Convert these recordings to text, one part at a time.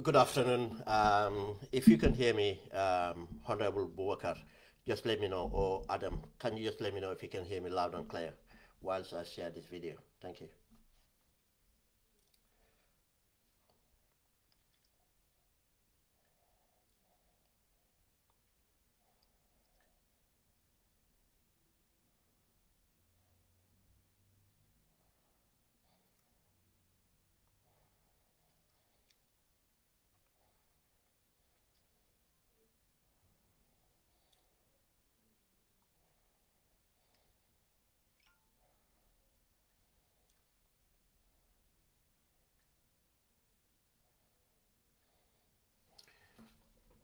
Good afternoon. If you can hear me, Honorable Boubacar, just let me know. Or Adam, can you just let me know if you can hear me loud and clear whilst I share this video? Thank you.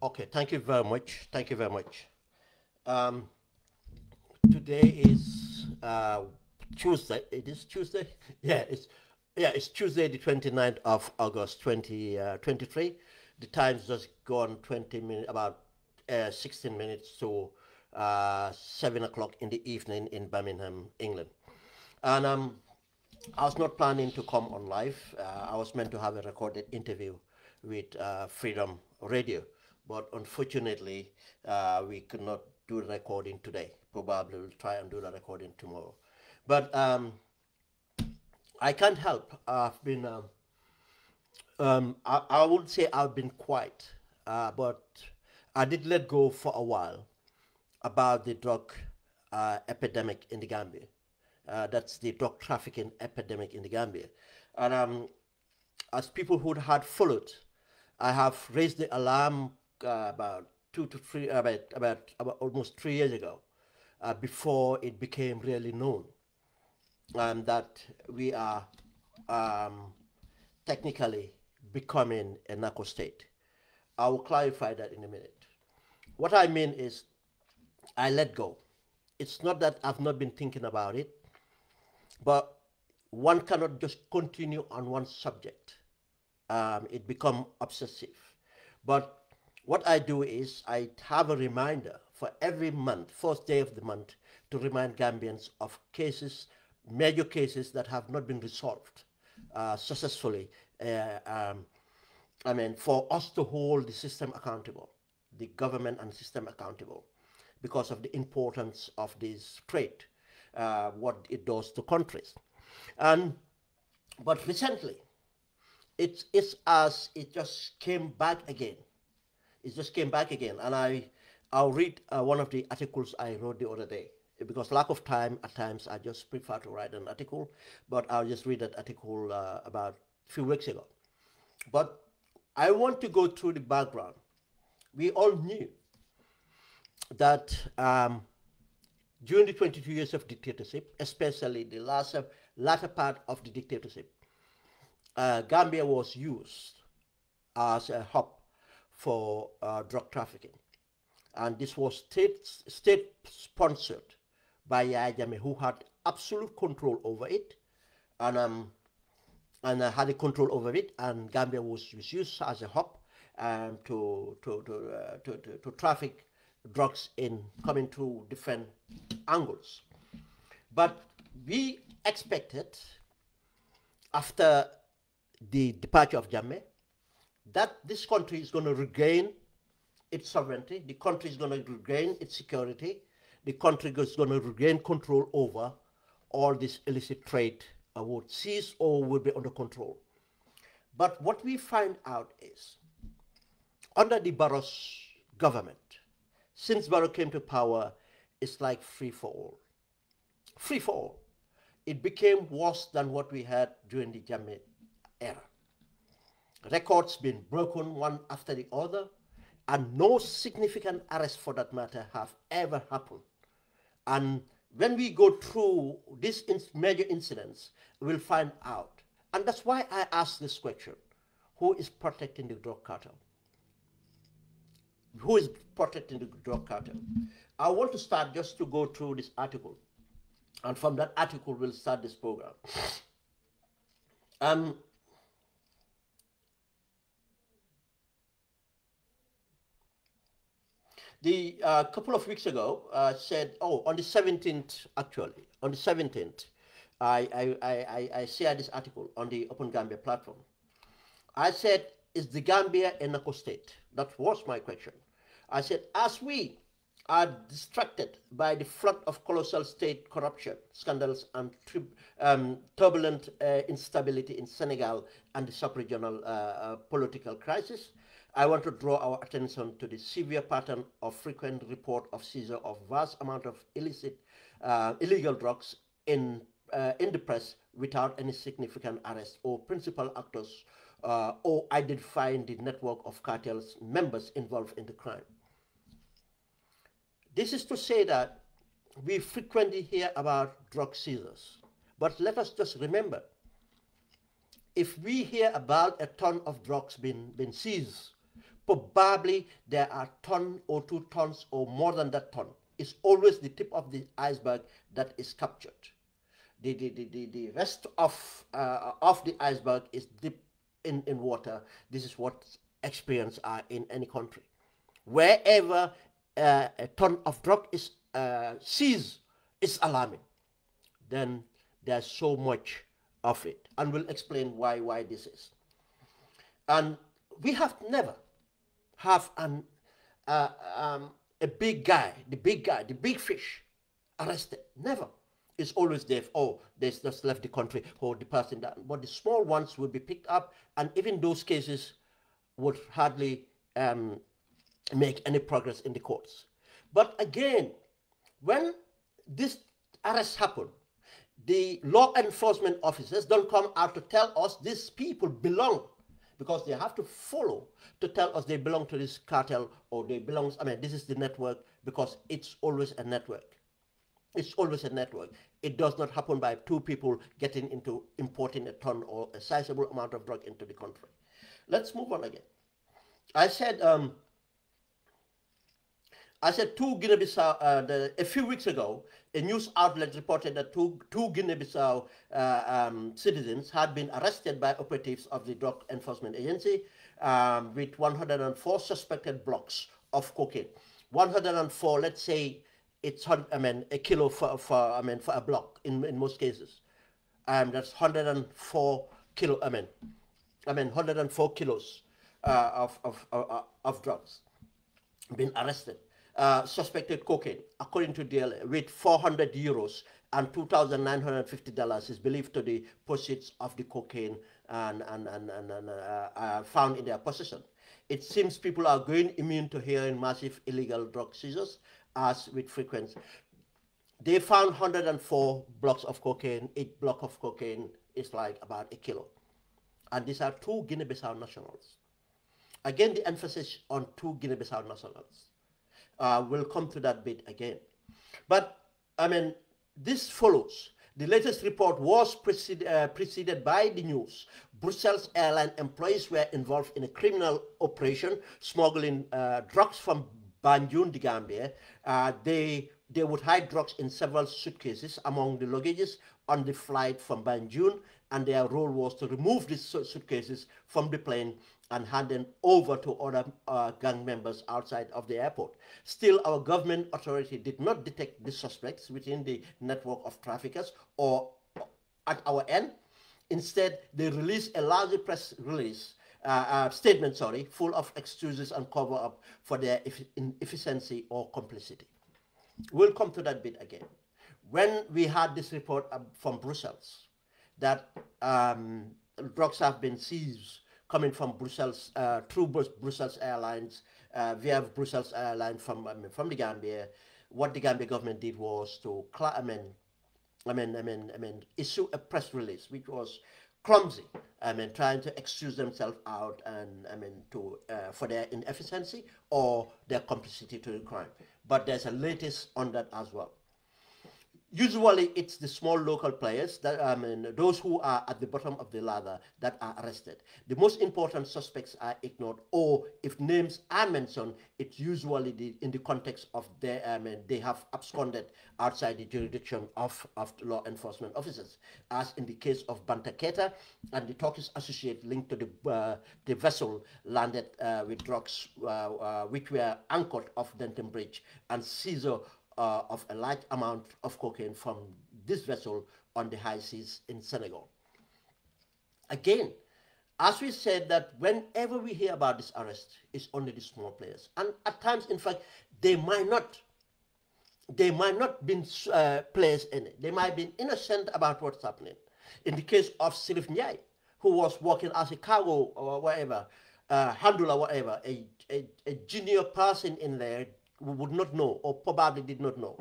Okay, thank you very much. Thank you very much. Today is Tuesday. It is Tuesday? It's Tuesday, the 29th of August, 2023. The time's just gone 20 minutes, about 16 minutes to 7 o'clock in the evening in Birmingham, England. And I was not planning to come on live. I was meant to have a recorded interview with Freedom Radio, but unfortunately, we could not do the recording today. Probably we'll try and do the recording tomorrow. But I can't help. I've been, I would say I've been quiet, but I did let go for a while about the drug epidemic in the Gambia. That's the drug trafficking epidemic in the Gambia. And as people who had followed, I have raised the alarm about almost 3 years ago, before it became really known that we are technically becoming a narco state. I will clarify that in a minute. What I mean is I let go. It's not that I've not been thinking about it, but one cannot just continue on one subject. It becomes obsessive. But what I do is I have a reminder for every month, first day of the month, to remind Gambians of cases, major cases that have not been resolved successfully. For us to hold the system accountable, the government and system accountable, because of the importance of this trade, what it does to countries. But recently, it's as it just came back again. It just came back again, and I'll read one of the articles I wrote the other day, because lack of time, at times I just prefer to write an article, but I'll just read that article about a few weeks ago. But I want to go through the background. We all knew that during the 22 years of dictatorship, especially the latter part of the dictatorship, Gambia was used as a hub for drug trafficking. And this was state-sponsored by Yahya Jammeh, who had absolute control over it, and had a control over it, and Gambia was used as a hub to traffic drugs in coming through different angles. But we expected, after the departure of Jammeh, that this country is going to regain its sovereignty, the country is going to regain its security, the country is going to regain control over all this illicit trade would cease or will be under control. But what we find out is, under the Barrow's government, since Barrow came to power, it's like free for all. Free for all. It became worse than what we had during the Jammeh era. Records being broken one after the other, and no significant arrests for that matter have ever happened. And when we go through these major incidents, we'll find out. And that's why I ask this question: who is protecting the drug cartel? Who is protecting the drug cartel? I want to start just to go through this article. And from that article, we'll start this program. The couple of weeks ago said, on the 17th, actually, on the 17th, I shared this article on the Open Gambia platform. I said, is the Gambia a narco state? That was my question. I said, as we are distracted by the flood of colossal state corruption, scandals, and turbulent instability in Senegal and the sub-regional political crisis, I want to draw our attention to the severe pattern of frequent report of seizure of vast amount of illegal drugs in the press without any significant arrest or principal actors or identifying the network of cartels members involved in the crime. This is to say that we frequently hear about drug seizures, but let us just remember, if we hear about a ton of drugs being seized, probably there are ton or 2 tons or more than that ton. It's always the tip of the iceberg that is captured. The rest of the iceberg is deep in water. This is what experience are in any country. Wherever a ton of drug is seized, it's alarming. Then there's so much of it, and we'll explain why this is. And we have never have a big guy, the big fish arrested. Never. It's always there. They just left the country, or the person that. But the small ones will be picked up, and even those cases would hardly make any progress in the courts. But again, when this arrests happen, the law enforcement officers don't come out to tell us these people belong, because they have to follow to tell us they belong to this cartel or they belong, this is the network, because it's always a network. It's always a network. It does not happen by 2 people getting into importing a ton or a sizable amount of drug into the country. Let's move on again. I said 2 Guinea-Bissau, a few weeks ago, a news outlet reported that two Guinea-Bissau citizens had been arrested by operatives of the Drug Enforcement Agency with 104 suspected blocks of cocaine. 104, let's say it's a kilo for a block in most cases. That's 104 kilo. 104 kilos of drugs been arrested. Suspected cocaine, according to DLA, with 400 euros and $2,950 is believed to be proceeds of the cocaine and found in their possession. It seems people are going immune to hearing massive illegal drug seizures, as with frequency. They found 104 blocks of cocaine. Each block of cocaine is like about a kilo. And these are 2 Guinea-Bissau nationals. Again, the emphasis on 2 Guinea-Bissau nationals. We'll come to that bit again. But, this follows. The latest report was preceded by the news. Brussels airline employees were involved in a criminal operation smuggling drugs from Banjul, the Gambia. They would hide drugs in several suitcases among the luggages on the flight from Banjul, and their role was to remove these suitcases from the plane and hand them over to other gang members outside of the airport. Still, our government authority did not detect the suspects within the network of traffickers or at our end. Instead, they released a large press release statement, full of excuses and cover up for their inefficiency or complicity. We'll come to that bit again. When we had this report from Brussels that drugs have been seized coming from Brussels through Brussels Airlines via Brussels Airlines from the Gambia, what the Gambia government did was to issue a press release which was clumsy. Trying to excuse themselves out and for their inefficiency or their complicity to the crime. But there's a latest on that as well. Usually, it's the small local players that those who are at the bottom of the ladder that are arrested. The most important suspects are ignored, or if names are mentioned, it's usually in the context of they have absconded outside the jurisdiction of law enforcement officers, as in the case of 𝒕𝒉𝒂𝒏𝒏 and the Turkish associate linked to the vessel landed with drugs which were anchored off Denton Bridge, and seizure of a large amount of cocaine from this vessel on the high seas in Senegal. Again, as we said, that whenever we hear about this arrest, it's only the small players, and at times, in fact, they might not be players in it. They might be innocent about what's happening. In the case of 𝒕𝒉𝒊𝒔, who was working as a cargo or whatever, handler, whatever, a junior person in there who would not know or probably did not know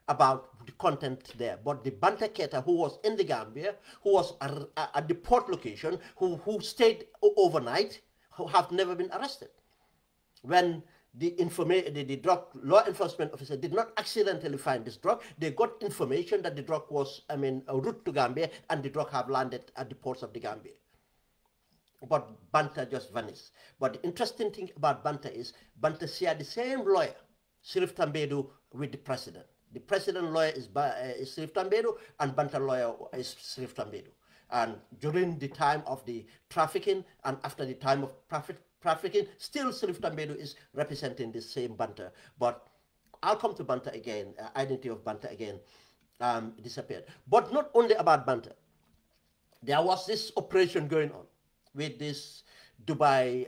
about the content there. But the 𝒕𝒉𝒂𝒏𝒏, who was in the Gambia, who was at the port location, who stayed overnight, who have never been arrested. When the drug law enforcement officer did not accidentally find this drug, they got information that the drug was, en route to Gambia, and the drug have landed at the ports of the Gambia. But 𝒕𝒉𝒂𝒏𝒏 just vanished. But the interesting thing about 𝒕𝒉𝒂𝒏𝒏 is 𝒕𝒉𝒂𝒏𝒏 share the same lawyer, 𝒕𝒉𝒊𝒏, with the president. The president lawyer is 𝒕𝒉𝒊𝒏, and 𝒕𝒉𝒂𝒏 lawyer is 𝒕𝒉𝒊𝒏. And during the time of the trafficking and after the time of trafficking, still 𝒕𝒉𝒊𝒏 is representing the same 𝒕𝒉𝒊𝒏. But I'll come to 𝒕𝒉𝒊𝒏 again, identity of 𝒕𝒉𝒊𝒏 again, disappeared. But not only about 𝒕𝒉𝒊𝒏. There was this operation going on with this Dubai,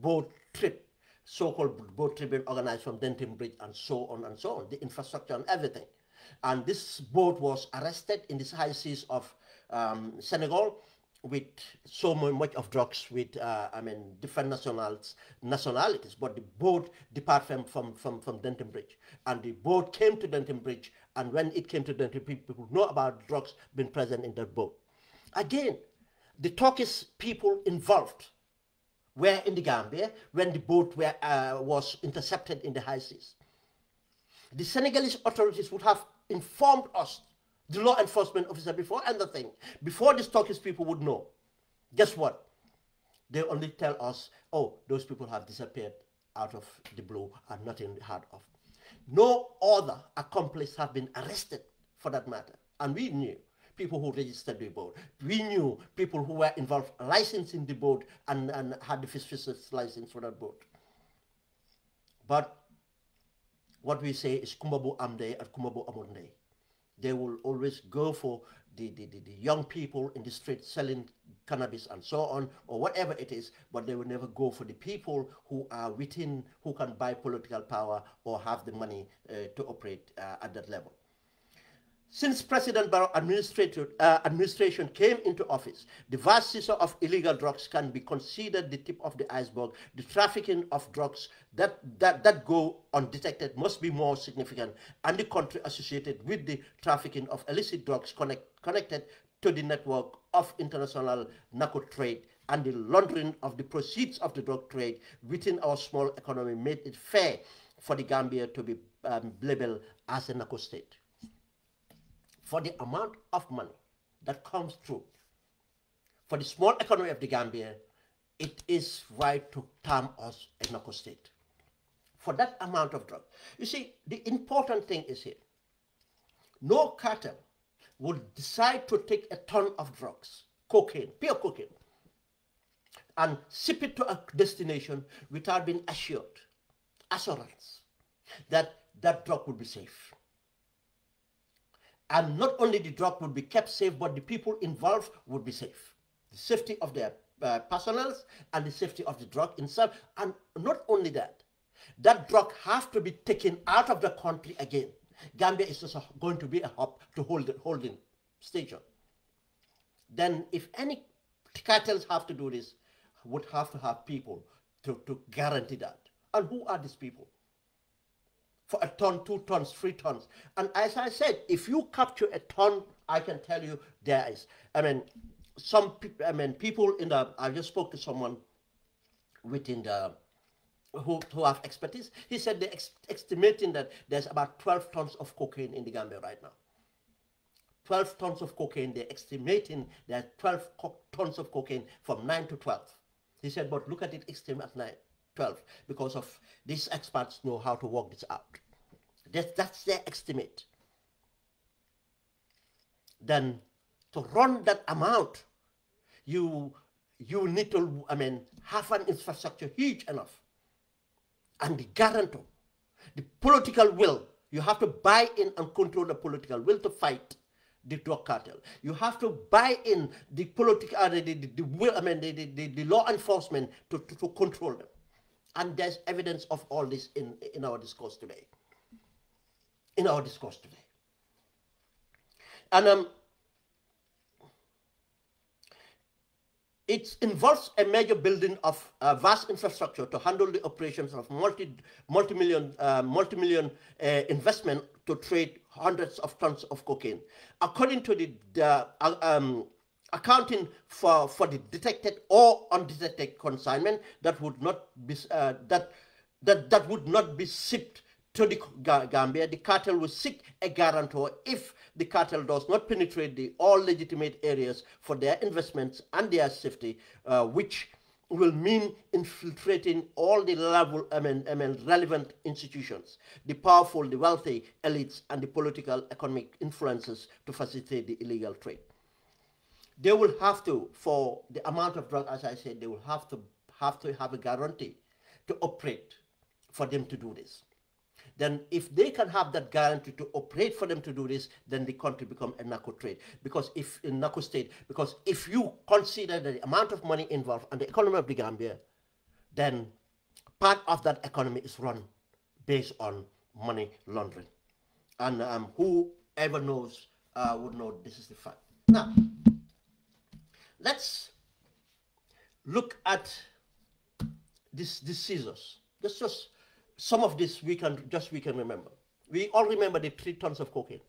boat trip, so-called boat trip organized from Denton Bridge and so on, the infrastructure and everything. And this boat was arrested in the high seas of Senegal with so much of drugs with, different nationalities. But the boat departed from Denton Bridge. And the boat came to Denton Bridge, and when it came to Denton Bridge, people know about drugs being present in that boat. Again, the Turkish people involved were in the Gambia when the boat was intercepted in the high seas. The Senegalese authorities would have informed us, the law enforcement officer, before anything, before these Turkish people would know. Guess what? They only tell us, oh, those people have disappeared out of the blue and nothing heard of. No other accomplice have been arrested for that matter. And we knew people who registered the boat. We knew people who were involved licensing the boat and had the fisher's license for that boat. But what we say is kumbabu amde and kumbabu amunde. They will always go for the young people in the street selling cannabis and so on, or whatever it is, but they will never go for the people who are within, who can buy political power or have the money to operate at that level. Since President Barrow administration came into office, the vast seizure of illegal drugs can be considered the tip of the iceberg. The trafficking of drugs that go undetected must be more significant, and the country associated with the trafficking of illicit drugs connected to the network of international narco trade and the laundering of the proceeds of the drug trade within our small economy made it fair for the Gambia to be labeled as a narco state. For the amount of money that comes through, for the small economy of the Gambia, it is right to term us a narco state. For that amount of drugs. You see, the important thing is here. No cartel would decide to take a ton of drugs, cocaine, pure cocaine, and ship it to a destination without being assurance that that drug would be safe. And not only the drug would be kept safe, but the people involved would be safe. The safety of their personnel and the safety of the drug itself. And not only that, that drug has to be taken out of the country again. Gambia is just going to be a hub to holding station. Then if any cartels have to do this, would have to have people to guarantee that. And who are these people? For a ton, 2 tons, 3 tons. And as I said, if you capture a ton, I can tell you there is. People in the, I just spoke to someone within the, who have expertise. He said they're estimating that there's about 12 tons of cocaine in the Gambia right now. 12 tons of cocaine, they're estimating there's 12 tons of cocaine from 9 to 12. He said, but look at it extreme at 9, 12, because of these experts know how to work this out. That's their estimate. Then to run that amount, you need to, have an infrastructure huge enough. And the guarantor, the political will, you have to buy in and control the political will to fight the drug cartel. You have to buy in the political, the law enforcement to control them. And there's evidence of all this in our discourse today. And it involves a major building of vast infrastructure to handle the operations of multi-million investment to trade hundreds of tons of cocaine. According to the accounting for the detected or undetected consignment that would not be that would not be shipped to the Gambia, the cartel will seek a guarantor if the cartel does not penetrate the all legitimate areas for their investments and their safety, which will mean infiltrating all the relevant institutions, the powerful, the wealthy elites, and the political economic influences to facilitate the illegal trade. They will have to, for the amount of drug, as I said, they will have to have a guarantee to operate for them to do this. Then if they can have that guarantee to operate for them to do this, then the country become a narco trade. Because if in narco state, because if you consider the amount of money involved and the economy of the Gambia, then part of that economy is run based on money laundering. And whoever knows would know this is the fact. Now, let's look at these seizures. Just some of this we can remember. We all remember the 3 tons of cocaine.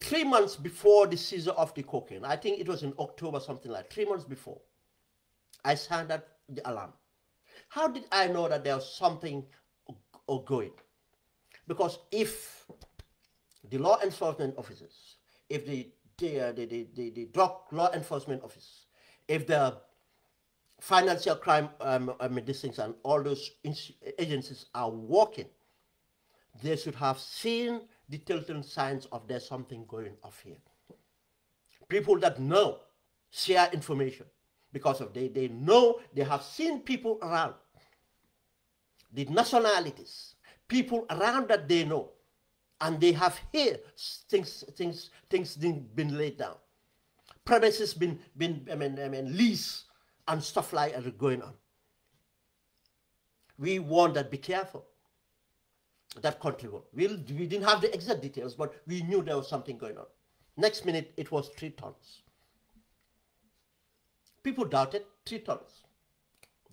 3 months before the seizure of the cocaine, I think it was in October, something like 3 months before, I sounded the alarm. How did I know that there was something going? Because if the law enforcement officers, if the drug law enforcement officers, if the financial crime these things and all those agencies are working, they should have seen the telltale signs of there's something going off here. People that know share information because of they know, they have seen people around, the nationalities, people around that they know, and they have here things been laid down, premises been leased, and stuff like that going on. We warned that be careful. That country will. We didn't have the exact details, but we knew there was something going on. Next minute, it was 3 tons. People doubted 3 tons.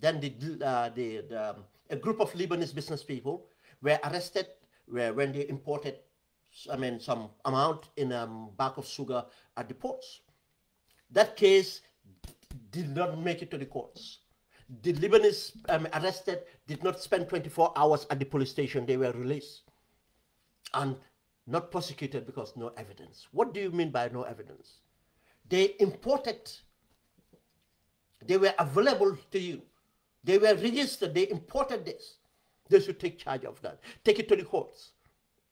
Then a group of Lebanese business people were arrested when they imported, some amount in a bag of sugar at the ports. That case did not make it to the courts. The Lebanese arrested did not spend 24 hours at the police station. They were released and not prosecuted because no evidence. What do you mean by no evidence? They imported, they were available to you. They were registered, they imported this. They should take charge of that. Take it to the courts.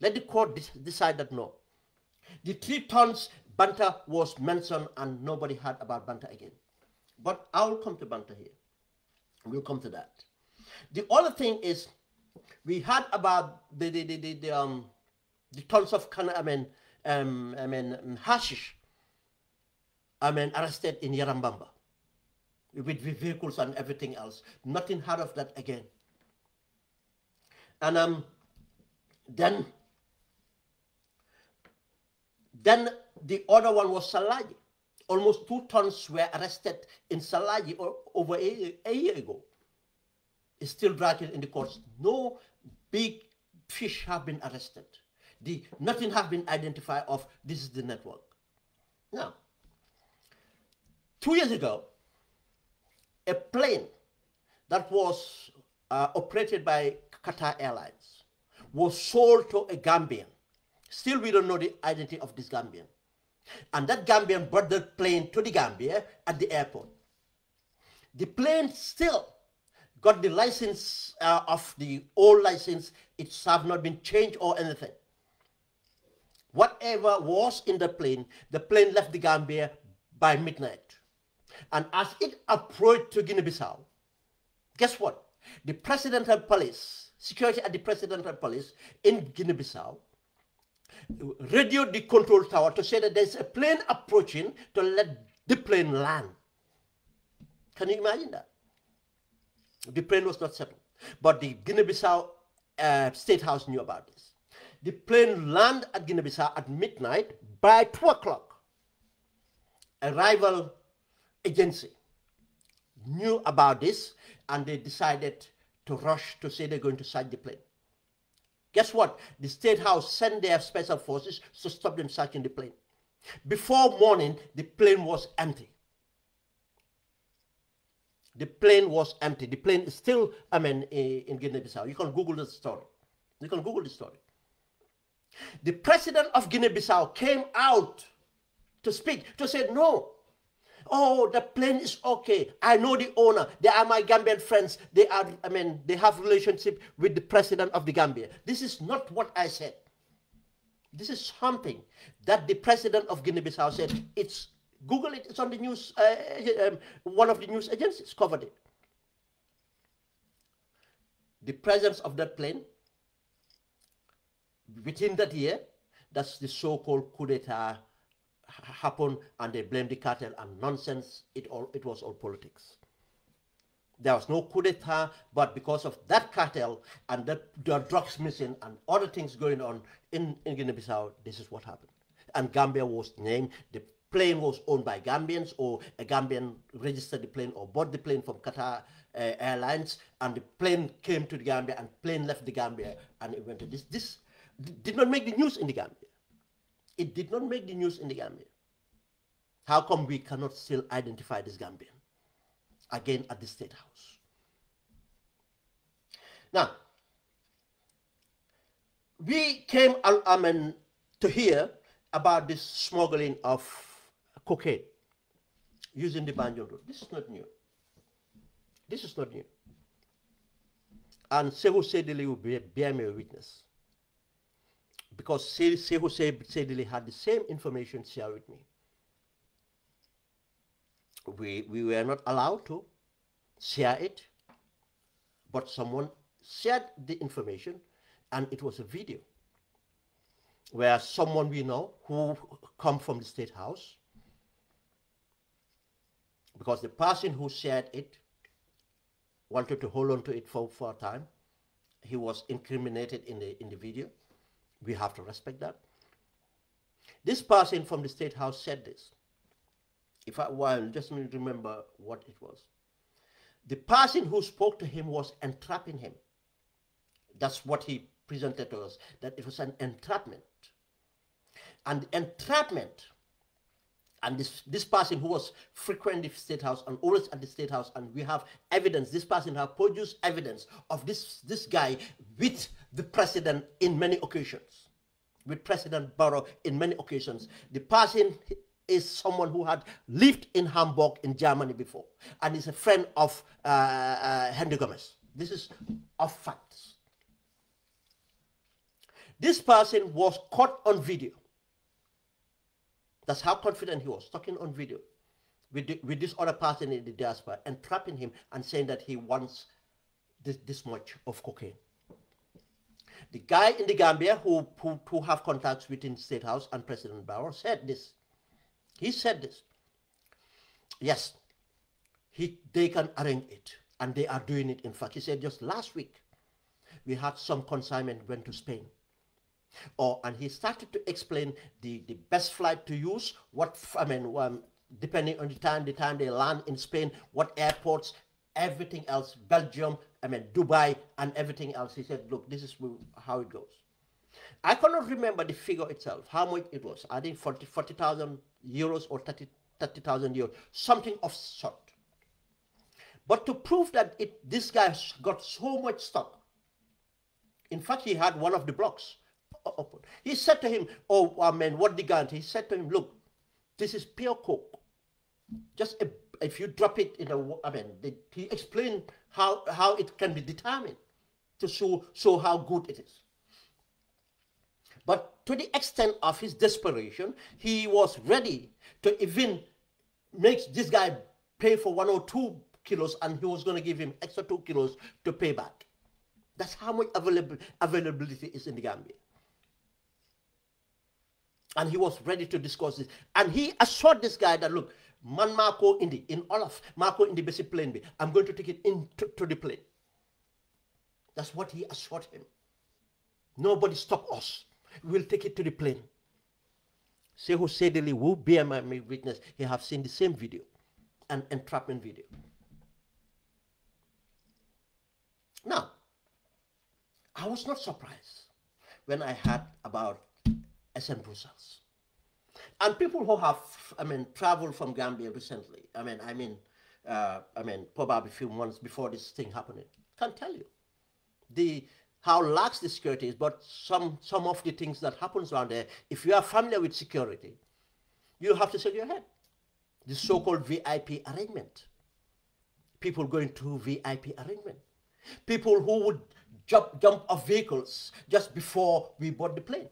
Let the court decide that no. The 3 tons Banta was mentioned and nobody heard about Banta again. But I will come to banter here. We'll come to that. The other thing is, we heard about the tons of hashish, arrested in Yarambamba with vehicles and everything else. Nothing heard of that again. And then the other one was Salaji. Almost 2 tons were arrested in Salaji over a year ago. It's still dragging in the courts. No big fish have been arrested. Nothing have been identified of this is the network. Now, 2 years ago, a plane that was operated by Qatar Airlines was sold to a Gambian. Still, we don't know the identity of this Gambian. And that Gambian brought the plane to the Gambia at the airport. The plane still got the license of the old license. It have not been changed or anything. Whatever was in the plane left the Gambia by midnight. And as it approached to Guinea-Bissau, guess what? The presidential police, security at the presidential police in Guinea-Bissau, radioed the control tower to say that there's a plane approaching to let the plane land. Can you imagine that? The plane was not settled. But the Guinea-Bissau State House knew about this. The plane landed at Guinea-Bissau at midnight. By 2 o'clock, a rival agency knew about this, and they decided to rush to say they're going to search the plane. Guess what? The State House sent their special forces to stop them searching the plane. Before morning, the plane was empty. The plane was empty. The plane is still, in Guinea-Bissau. You can Google the story. You can Google the story. The president of Guinea-Bissau came out to speak, to say, no. Oh, the plane is okay. I know the owner. They are my Gambian friends. They are, they have relationship with the president of the Gambia. This is not what I said. This is something that the president of Guinea-Bissau said. It's, Google it, it's on the news, one of the news agencies covered it. The presence of that plane, within that year, that's the so-called coup d'etat happened, and they blamed the cartel and nonsense. It was all politics. There was no coup d'etat, but because of that cartel and the drugs missing and other things going on in Guinea-Bissau, this is what happened. And Gambia was named. The plane was owned by Gambians, or a Gambian registered the plane or bought the plane from Qatar Airlines, and the plane came to the Gambia, and plane left the Gambia, and it went to this. This did not make the news in the Gambia. It did not make the news in the Gambia. How come we cannot still identify this Gambian? Again, at the State House. Now, we came to hear about this smuggling of cocaine using the Banjul Road. This is not new. This is not new. And Sehu Sedili will bear me a witness. Because Sehu Sedili had the same information shared with me. We were not allowed to share it, but someone shared the information, and it was a video where someone we know who come from the State House, because the person who shared it wanted to hold on to it for a time. He was incriminated in the video. We have to respect that. This person from the State House said this. Just remember what it was. The person who spoke to him was entrapping him. That's what he presented to us, that it was an entrapment. And entrapment, and this person who was frequent the State House and always at the State House, and we have evidence, this person has produced evidence of this guy with the president in many occasions, with President Barrow in many occasions. The person is someone who had lived in Hamburg in Germany before, and is a friend of Henry Gomez. This is of facts. This person was caught on video. That's how confident he was, talking on video with this other person in the diaspora, entrapping him and saying that he wants this much of cocaine. The guy in the Gambia who have contacts within State House and President Barrow said this. He said this. Yes, they can arrange it, and they are doing it. In fact, he said just last week, we had some consignment went to Spain. And he started to explain the best flight to use, depending on the time they land in Spain, what airports, everything else, Belgium, Dubai, and everything else. He said, look, this is how it goes. I cannot remember the figure itself, how much it was. I think 40,000 euros or 30,000 euros, something of sort. But to prove that this guy got so much stock, in fact, he had one of the blocks open. He said to him, what the guarantee? He said to him, look, this is pure coke. Just if you drop it in he explained how it can be determined to show how good it is. But to the extent of his desperation, he was ready to even make this guy pay for 1 or 2 kilos, and he was going to give him extra 2 kilos to pay back. That's how much availability is in the Gambia. And he was ready to discuss this. And he assured this guy that, look, man Marco in Olaf, Marco in the basic plane, I'm going to take it to the plane. That's what he assured him. Nobody stop us. We'll take it to the plane. Say who said the will bear my witness. He have seen the same video, an entrapment video. Now, I was not surprised when I heard about SN Brussels. And people who have, traveled from Gambia recently, probably a few months before this thing happening, can tell you how lax the security is. But some of the things that happens around there, if you are familiar with security, you have to shake your head. The so-called VIP arrangement. People going through VIP arrangement. People who would jump off vehicles just before we board the plane.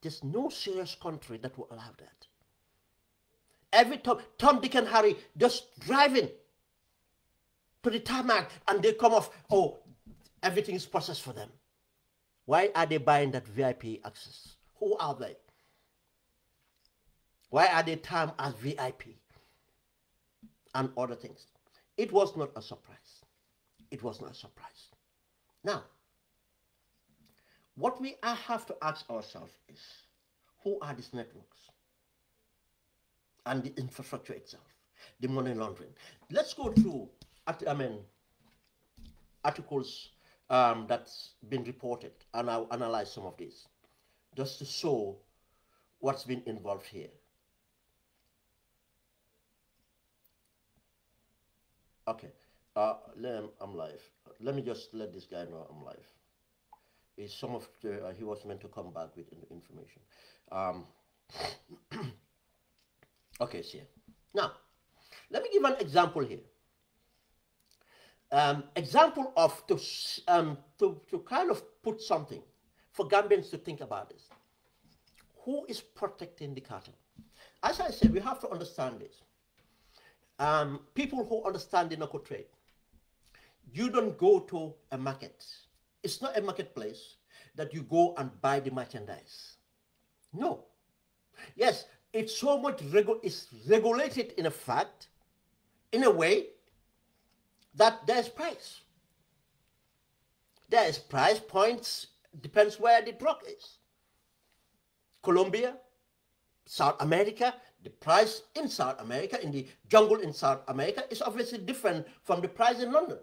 There's no serious country that will allow that. Every Tom, Dick, and Harry just driving to the tarmac, and they come off, everything is processed for them. Why are they buying that VIP access? Who are they? Why are they termed as VIP? And other things. It was not a surprise. It was not a surprise. Now, what we have to ask ourselves is, who are these networks? And the infrastructure itself, the money laundering. Let's go through, articles that's been reported, and I'll analyze some of these, just to show what's been involved here. Okay, I'm live. Let me just let this guy know I'm live. Some of he was meant to come back with information. Okay, so now let me give an example here. Example of to kind of put something for Gambians to think about this. Who is protecting the cartel? As I said, we have to understand this. People who understand the narco trade, you don't go to a market. It's not a marketplace that you go and buy the merchandise. No. Yes, it's so much it's regulated in a fact, in a way that there's price. There is price points, depends where the drug is. Colombia, South America, the price in South America, in the jungle in South America, is obviously different from the price in London.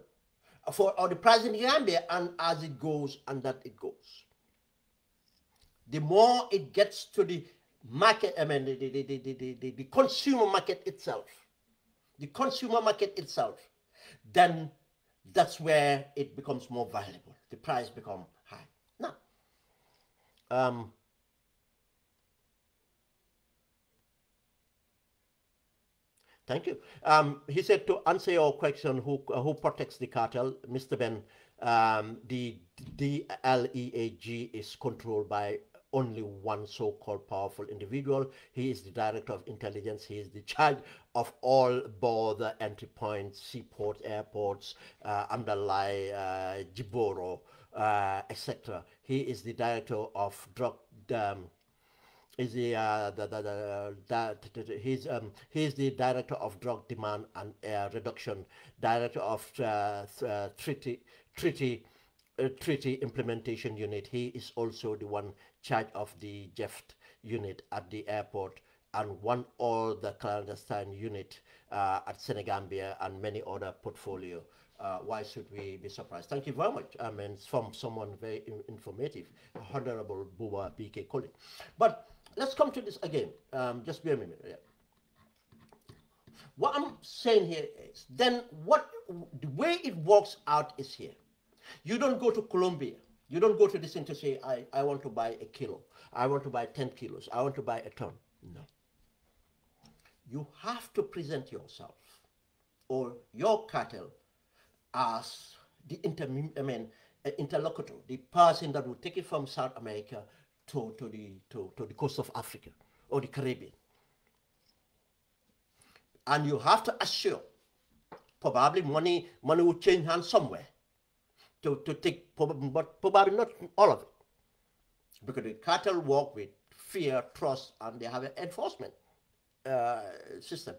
Or the price in Gambia, and as it goes, and that it goes. The more it gets to the market, the consumer market itself, then that's where it becomes more valuable. The price becomes high. Now, thank you. He said, to answer your question, who protects the cartel, Mr. Ben, the DLEAG is controlled by only one so-called powerful individual. He is the director of intelligence. He is the charge of all border entry points, seaports, airports, Amdalai, Jiboro, etc. He is the director of drug. Is he's the director of drug demand and reduction, director of treaty implementation unit. He is also the one charge of the JEFT unit at the airport, and one all the clandestine unit at Senegambia and many other portfolio. Why should we be surprised? Thank you very much. I mean, from someone very informative, Honorable Buba BK Colley. But let's come to this again. Just be a minute. Yeah. What I'm saying here is, then the way it works out is here. You don't go to Colombia. You don't go to this thing to say, I want to buy a kilo. I want to buy 10 kilos. I want to buy a ton. No. You have to present yourself or your cartel as the interlocutor, the person that will take it from South America to the coast of Africa or the Caribbean. And you have to assure, probably money will change hands somewhere to take, but probably not all of it. Because the cartel work with fear, trust, and they have an enforcement system.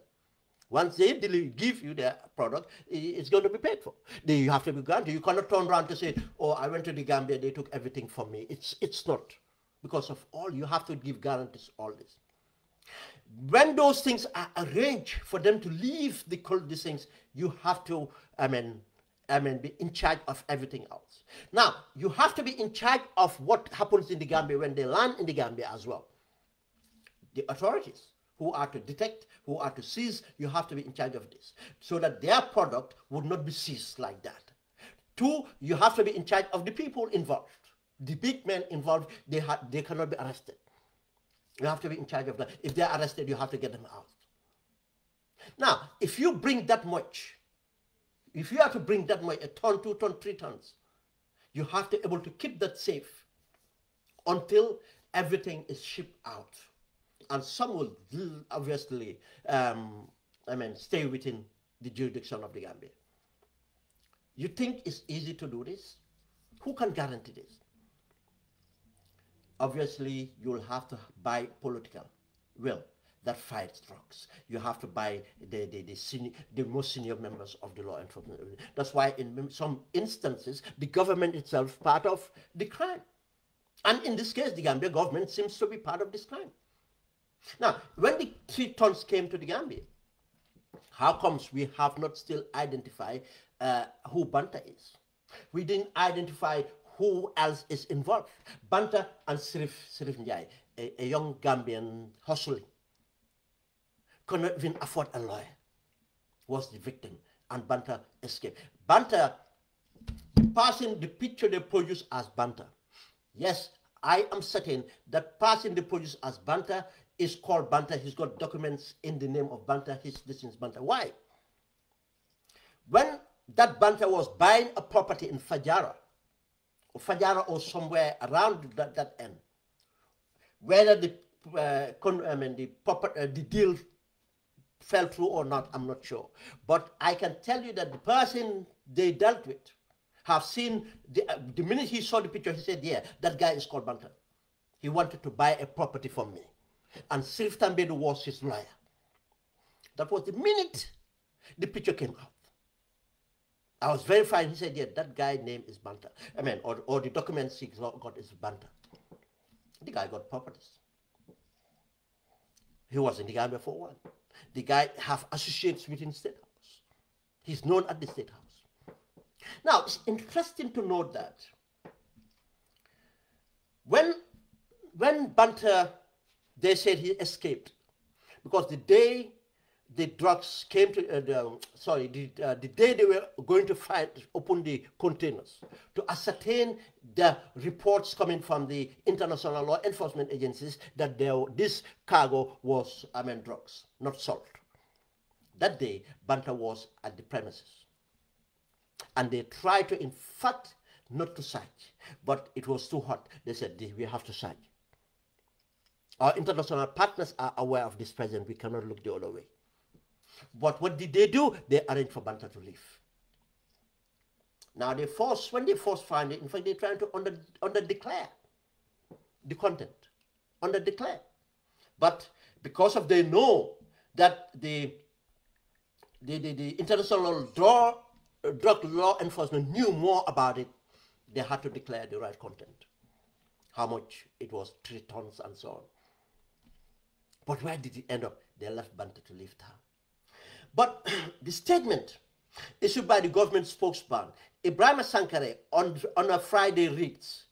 Once they give you their product, it's going to be paid for. You have to be granted. You cannot turn around to say, oh, I went to the Gambia, they took everything from me. It's not. Because of all, you have to give guarantees, all this. When those things are arranged for them to leave these things, you have to, be in charge of everything else. Now, you have to be in charge of what happens in the Gambia when they land in the Gambia as well. The authorities who are to detect, who are to seize, you have to be in charge of this, so that their product would not be seized like that. Two, you have to be in charge of the people involved. The big men involved, they cannot be arrested. You have to be in charge of that. If they're arrested, you have to get them out. Now, if you bring that much, if you have to bring that much, a ton, 2 tons, 3 tons, you have to be able to keep that safe until everything is shipped out. And some will obviously, stay within the jurisdiction of the Gambia. You think it's easy to do this? Who can guarantee this? Obviously, you'll have to buy political will that fights drugs. You have to buy the most senior members of the law enforcement. That's why in some instances, the government itself part of the crime. And in this case, the Gambia government seems to be part of this crime. Now, when the 3 tons came to the Gambia, how comes we have not still identified who Banta is? We didn't identify who else is involved. Banta and 𝒕𝒉𝒊𝒔, a young Gambian hustling, could not even afford a lawyer, was the victim, and Banta escaped. Banta, the picture they produce as Banta. Yes, I am certain that person they produce as Banta is called Banta. He's got documents in the name of Banta. This is Banta. Why? When that Banta was buying a property in Fajara or somewhere around that end, whether the deal fell through or not, I'm not sure. But I can tell you that the person they dealt with have seen, the minute he saw the picture, he said, yeah, that guy is called Banta. He wanted to buy a property from me. And 𝒕𝒉𝒊𝒏 was his lawyer. That was the minute the picture came out. I was verified. He said, yeah, that guy's name is Banta. Or the documents he got is Banta. The guy got properties. He was in the Gambia for a while. The guy have associates within the State House. He's known at the State House. Now, it's interesting to note that when Banta, they said he escaped, because the day the drugs came to, the day they were going to open the containers to ascertain the reports coming from the international law enforcement agencies that this cargo was, drugs, not salt. That day, Banta was at the premises. And they tried to, in fact, not to search, but it was too hot. They said, we have to search. Our international partners are aware of this present. We cannot look the other way. But what did they do? They arranged for Banta to leave. Now when they force find it, in fact, they're trying to under declare the content, under declare. But because of they know that the international drug law enforcement knew more about it, they had to declare the right content, how much it was, 3 tons and so on. But where did it end up? They left Banta to leave town. But the statement issued by the government spokesman, Ibrahim Sankare, on a Friday reads,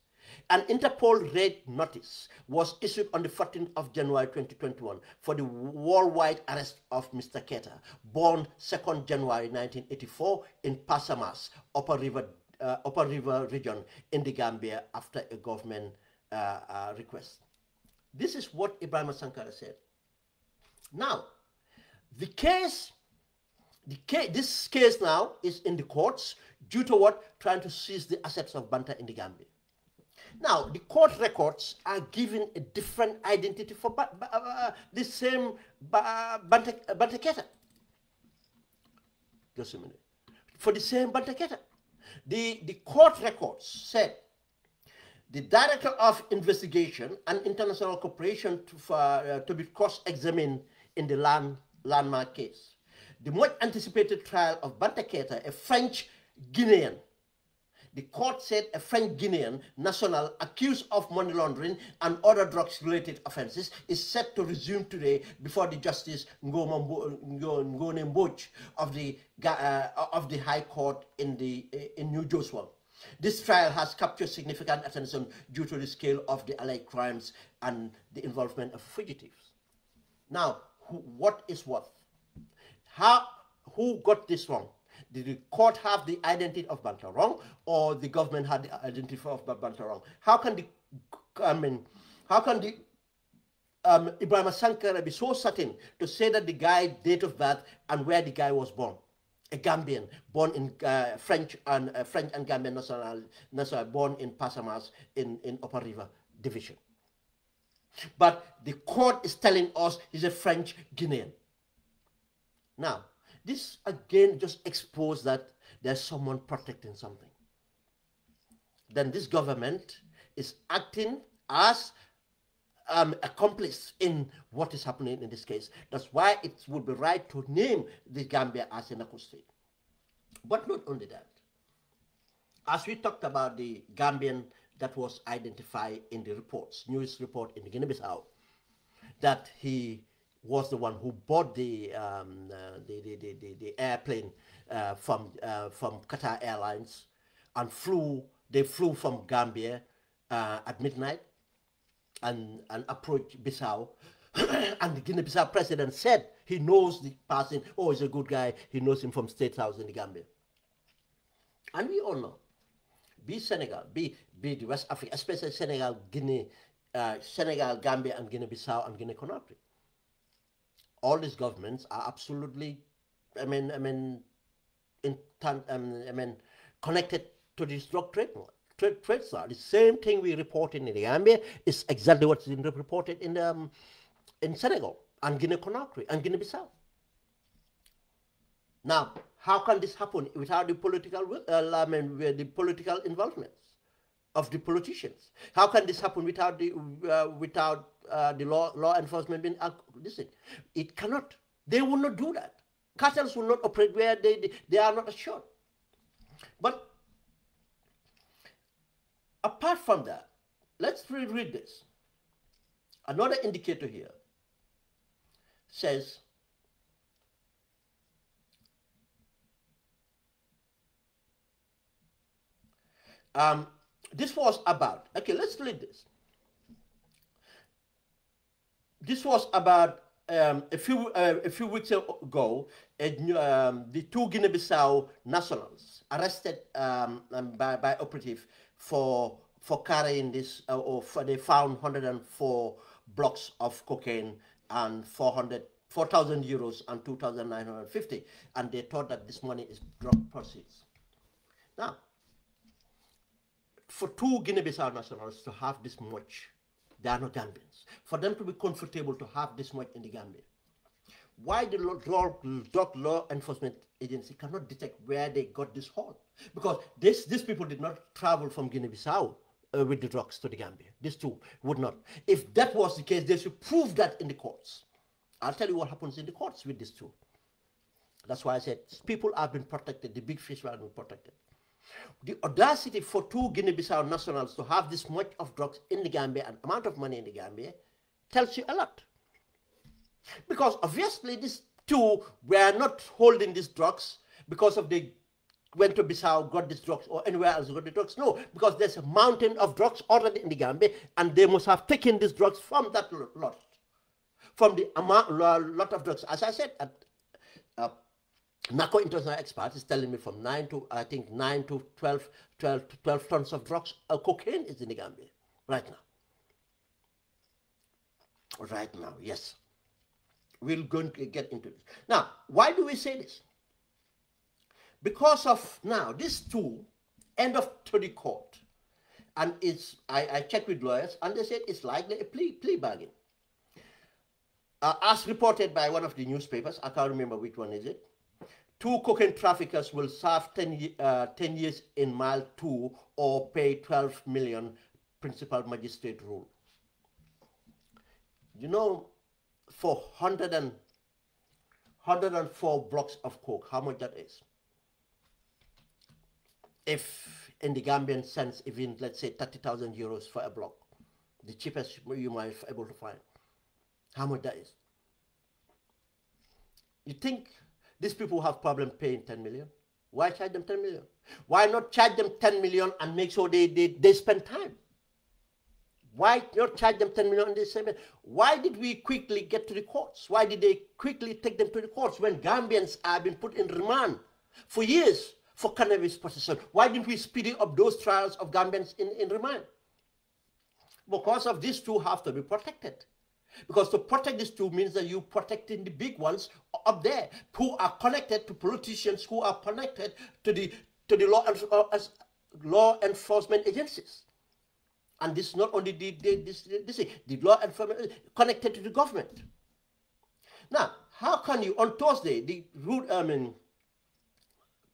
an Interpol raid notice was issued on the 14th of January 2021 for the worldwide arrest of Mr. Keita, born 2nd January 1984 in Pasamas, Upper River region in the Gambia after a government request. This is what Ibrahim Sankare said. Now, this case now is in the courts due to what? Trying to seize the assets of Banta in the Gambia. Now, the court records are given a different identity for the same Banta Keita. Just a minute. For the same Banta Keita. The court records said the Director of Investigation and International Cooperation to be cross-examined in the landmark case. The much anticipated trial of Banta Keita, a French Guinean. The court said a French Guinean national accused of money laundering and other drugs-related offenses is set to resume today before the Justice Ngone Mboj of the High Court in New Joshua. This trial has captured significant attention due to the scale of the alleged crimes and the involvement of fugitives. Now, what is what? Who got this wrong? Did the court have the identity of Banta wrong, or the government had the identity of Banta wrong? How can Ibrahim Sankara be so certain to say that the guy date of birth and where the guy was born, a Gambian born in French and Gambian national, born in Pasamas in Upper River Division? But the court is telling us he's a French Guinean. Now, this again just exposed that there's someone protecting something. Then this government is acting as accomplice in what is happening in this case. That's why it would be right to name the Gambia as a narco state. But not only that. As we talked about the Gambian that was identified in the reports, news report in Guinea-Bissau, that he was the one who bought the airplane from Qatar Airlines and they flew from Gambia at midnight and approached Bissau. And the Guinea-Bissau president said he knows the person. Oh, he's a good guy. He knows him from State House in the Gambia. And we all know, be Senegal, be the West Africa, especially Senegal, Guinea, Senegal, Gambia, and Guinea-Bissau and Guinea-Conakry. All these governments are absolutely, connected to this drug trade side. The same thing we reported in the Gambia is exactly what's been reported in Senegal and Guinea-Conakry and Guinea-Bissau. Now, how can this happen without the political, the political involvements of the politicians? How can this happen without the law enforcement being listened? It cannot. They will not do that. Cartels will not operate where they are not assured. But apart from that, let's read this. Another indicator here says this was about, okay, let's read this. This was about a few weeks ago, the 2 Guinea-Bissau nationals arrested by operative for carrying this, they found 104 blocks of cocaine and 4,000 euros and 2,950, and they thought that this money is drug proceeds. Now, for 2 Guinea-Bissau nationals to have this much They are not Gambians. For them to be comfortable to have this much in the Gambia, why the drug law enforcement agency cannot detect where they got this haul? Because these people did not travel from Guinea-Bissau with the drugs to the Gambia. These two would not. If that was the case, they should prove that in the courts. I'll tell you what happens in the courts with these two. That's why I said people have been protected. The big fish have been protected. The audacity for two Guinea-Bissau nationals to have this much of drugs in the Gambia and amount of money in the Gambia tells you a lot. Because obviously these two were not holding these drugs because of they went to Bissau, got these drugs, or anywhere else got the drugs. No, because there's a mountain of drugs already in the Gambia, and they must have taken these drugs from that lot. From the lot of drugs. As I said, narco international experts is telling me from 9 to 12 tons of drugs, cocaine is in the Gambia right now. Right now, yes. We're going to get into this. Now, why do we say this? Because of now, these two end up to the court. And it's, I checked with lawyers, and they said it's likely a plea bargain. As reported by one of the newspapers, I can't remember which one is it, two cocaine traffickers will serve 10 years in mile 2 or pay 12 million principal magistrate rule. You know, for 104 blocks of coke, how much that is? If in the Gambian sense, even let's say 30,000 euros for a block, the cheapest you might be able to find, how much that is? You think these people have problem paying 10 million? Why charge them 10 million? Why not charge them 10 million and make sure they spend time? Why not charge them 10 million in this segment? Why did we quickly get to the courts? Why did they quickly take them to the courts when Gambians have been put in remand for years for cannabis possession? Why didn't we speed up those trials of Gambians in remand? Because of these two have to be protected. Because to protect these two means that you're protecting the big ones up there who are connected to politicians, who are connected to the law enforcement agencies. And this is not only the law enforcement connected to the government. Now, how can you, on Thursday, the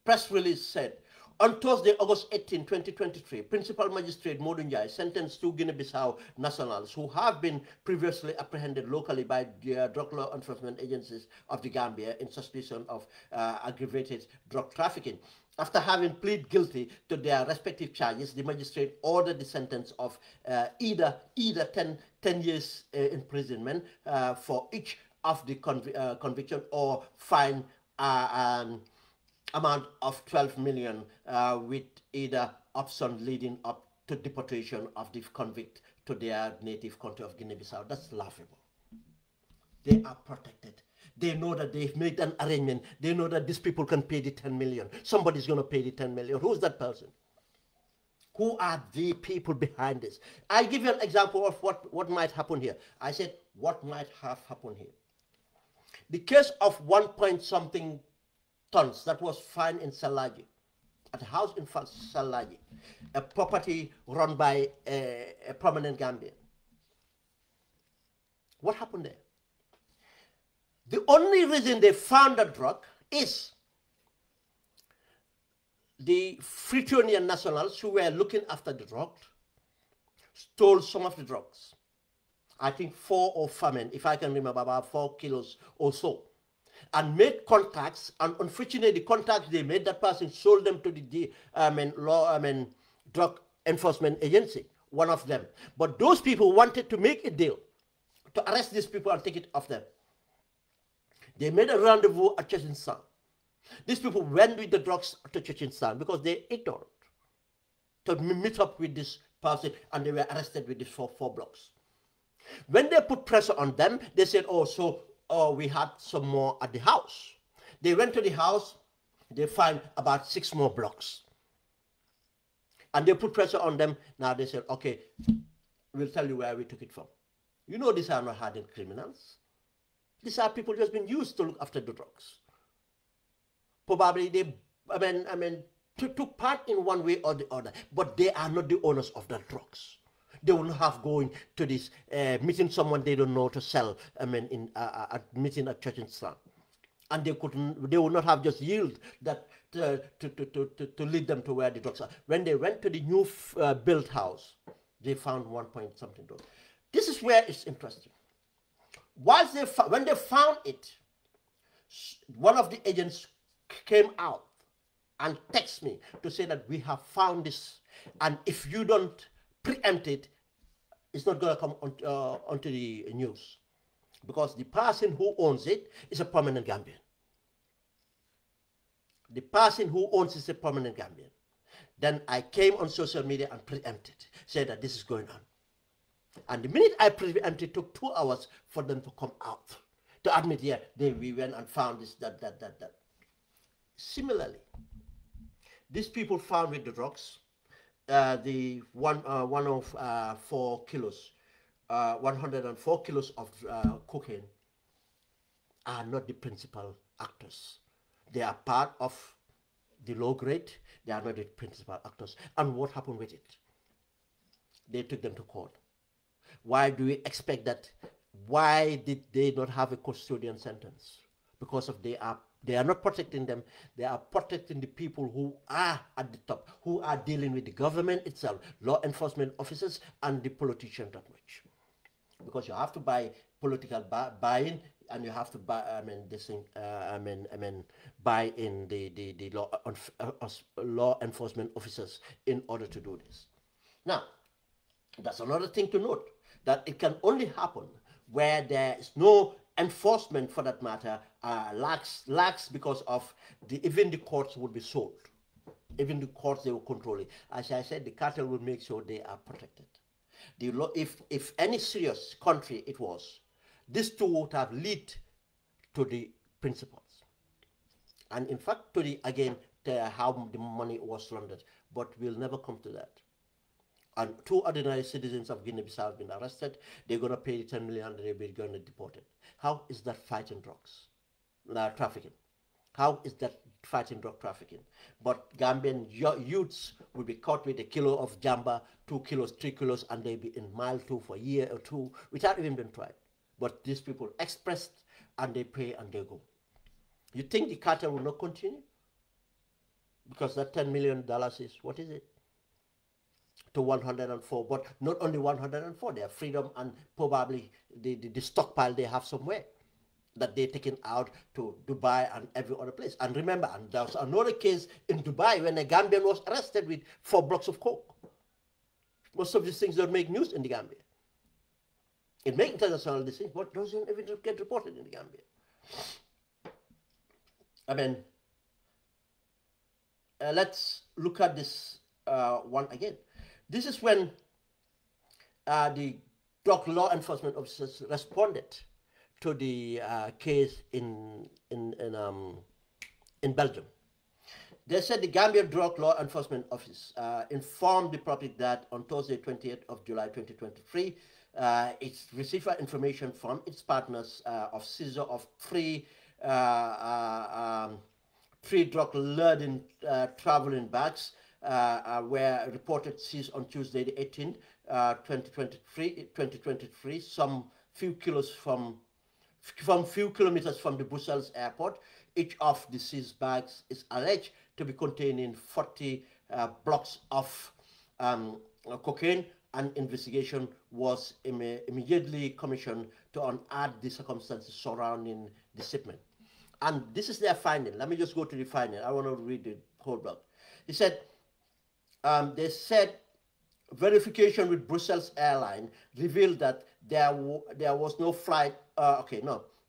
press release said, on Thursday, August 18, 2023, Principal Magistrate Modou Njie sentenced two Guinea-Bissau nationals who have been previously apprehended locally by the drug law enforcement agencies of the Gambia in suspicion of aggravated drug trafficking. After having pleaded guilty to their respective charges, the magistrate ordered the sentence of either 10 years imprisonment for each of the conviction or fine amount of 12 million with either option leading up to deportation of the convict to their native country of Guinea-Bissau. That's laughable. They are protected. They know that they've made an arrangement. They know that these people can pay the 10 million. Somebody's going to pay the 10 million. Who's that person? Who are the people behind this? I give you an example of what might happen here. I said, what might have happened here? The case of 1 point something tons that was found in Salaji, at a house in Salaji, a property run by a prominent Gambian. What happened there? The only reason they found the drug is the Fritonian nationals who were looking after the drug stole some of the drugs. I think 4 or 5, if I can remember, about 4 kilos or so, and made contacts. And unfortunately, the contacts they made, that person sold them to the drug enforcement agency, one of them. But those people wanted to make a deal to arrest these people and take it off them. They made a rendezvous at Chechen-San. These people went with the drugs to Chechen-San because they ignored to meet up with this person, and they were arrested with these 4 blocks. When they put pressure on them, they said, we had some more at the house. They went to the house, they find about 6 more blocks. And they put pressure on them. Now they said, okay, we'll tell you where we took it from. You know, these are not hardened criminals. These are people just been used to look after the drugs. Probably they, took part in one way or the other, but they are not the owners of the drugs. they will not have going to this meeting someone they don't know to sell. I mean, in meeting at church in Islam, and they would not have just yield that to lead them to where the drugs are. When they went to the new built house, they found 1 point something dollars. This is where it's interesting. When they found it, one of the agents came out and texted me to say that we have found this, and if you don't preempt it, it's not going to come onto the news, because the person who owns it is a prominent Gambian. The person who owns it is a prominent Gambian. Then I came on social media and preempted, said that this is going on. And the minute I preempted, it took 2 hours for them to come out to admit, yeah, we went and found this, that. Similarly, these people found with the drugs, the 104 kilos, 104 kilos of cocaine are not the principal actors. They are part of the low grade. They are not the principal actors. And what happened with it? They took them to court. Why do we expect that? Why did they not have a custodian sentence? Because of they are not protecting them. They are protecting the people who are at the top, who are dealing with the government itself, law enforcement officers and the politicians that much. Because you have to buy political buy-in, and you have to buy. Buy in the law enforcement officers in order to do this. Now, that's another thing to note, that it can only happen where there is no enforcement, for that matter, lax because of even the courts will be sold. Even the courts, they will control it. As I said, the cartel will make sure they are protected. The law, if any serious country it was, this too would have led to the principles. And in fact, to how the money was laundered. But we'll never come to that. And 2 ordinary citizens of Guinea-Bissau have been arrested. They're going to pay 10 million and they'll be going to deported. How is that fighting drugs? Trafficking. How is that fighting drug trafficking? But Gambian youths will be caught with a kilo of jamba, 2 kilos, 3 kilos, and they'll be in mile 2 for a year or 2 without even being tried. But these people expressed and they pay and they go. You think the cartel will not continue? Because that $10 million is, what is it? To 104, but not only 104, they have freedom and probably the stockpile they have somewhere that they're taking out to Dubai and every other place. And remember, and there was another case in Dubai when a Gambian was arrested with 4 blocks of coke. Most of these things don't make news in the Gambia. It makes international decisions, but doesn't even get reported in the Gambia. I mean, let's look at this one again. This is when the drug law enforcement officers responded to the case in Belgium. They said the Gambia Drug Law Enforcement Office informed the public that on Thursday, 28th of July 2023, it received information from its partners of seizure of 3 drug-laden traveling bags were reported seized on Tuesday, the 18th, 2023, some few kilometers from the Brussels airport. Each of the seized bags is alleged to be containing 40 blocks of cocaine, and investigation was immediately commissioned to unearth the circumstances surrounding the shipment. And this is their finding. Let me just go to the finding. I want to read the whole blog. He said, they said verification with Brussels airline revealed that there was no flight.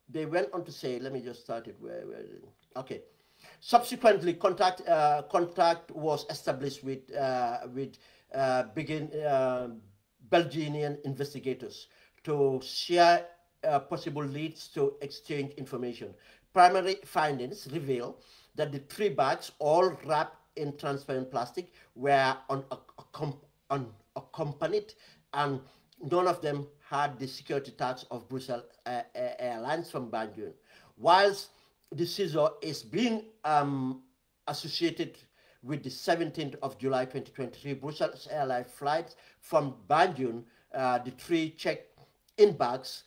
They went on to say, let me just start it. Where is it? Okay. Subsequently, contact was established with Belgian investigators to share possible leads to exchange information. Primary findings reveal that the 3 bags, all wrapped in transparent plastic, were unaccompanied, and none of them had the security tags of Brussels Airlines from Banjul. Whilst the seizure is being associated with the 17th of July 2023 Brussels Airlines flights from Banjul. The 3 check-in bags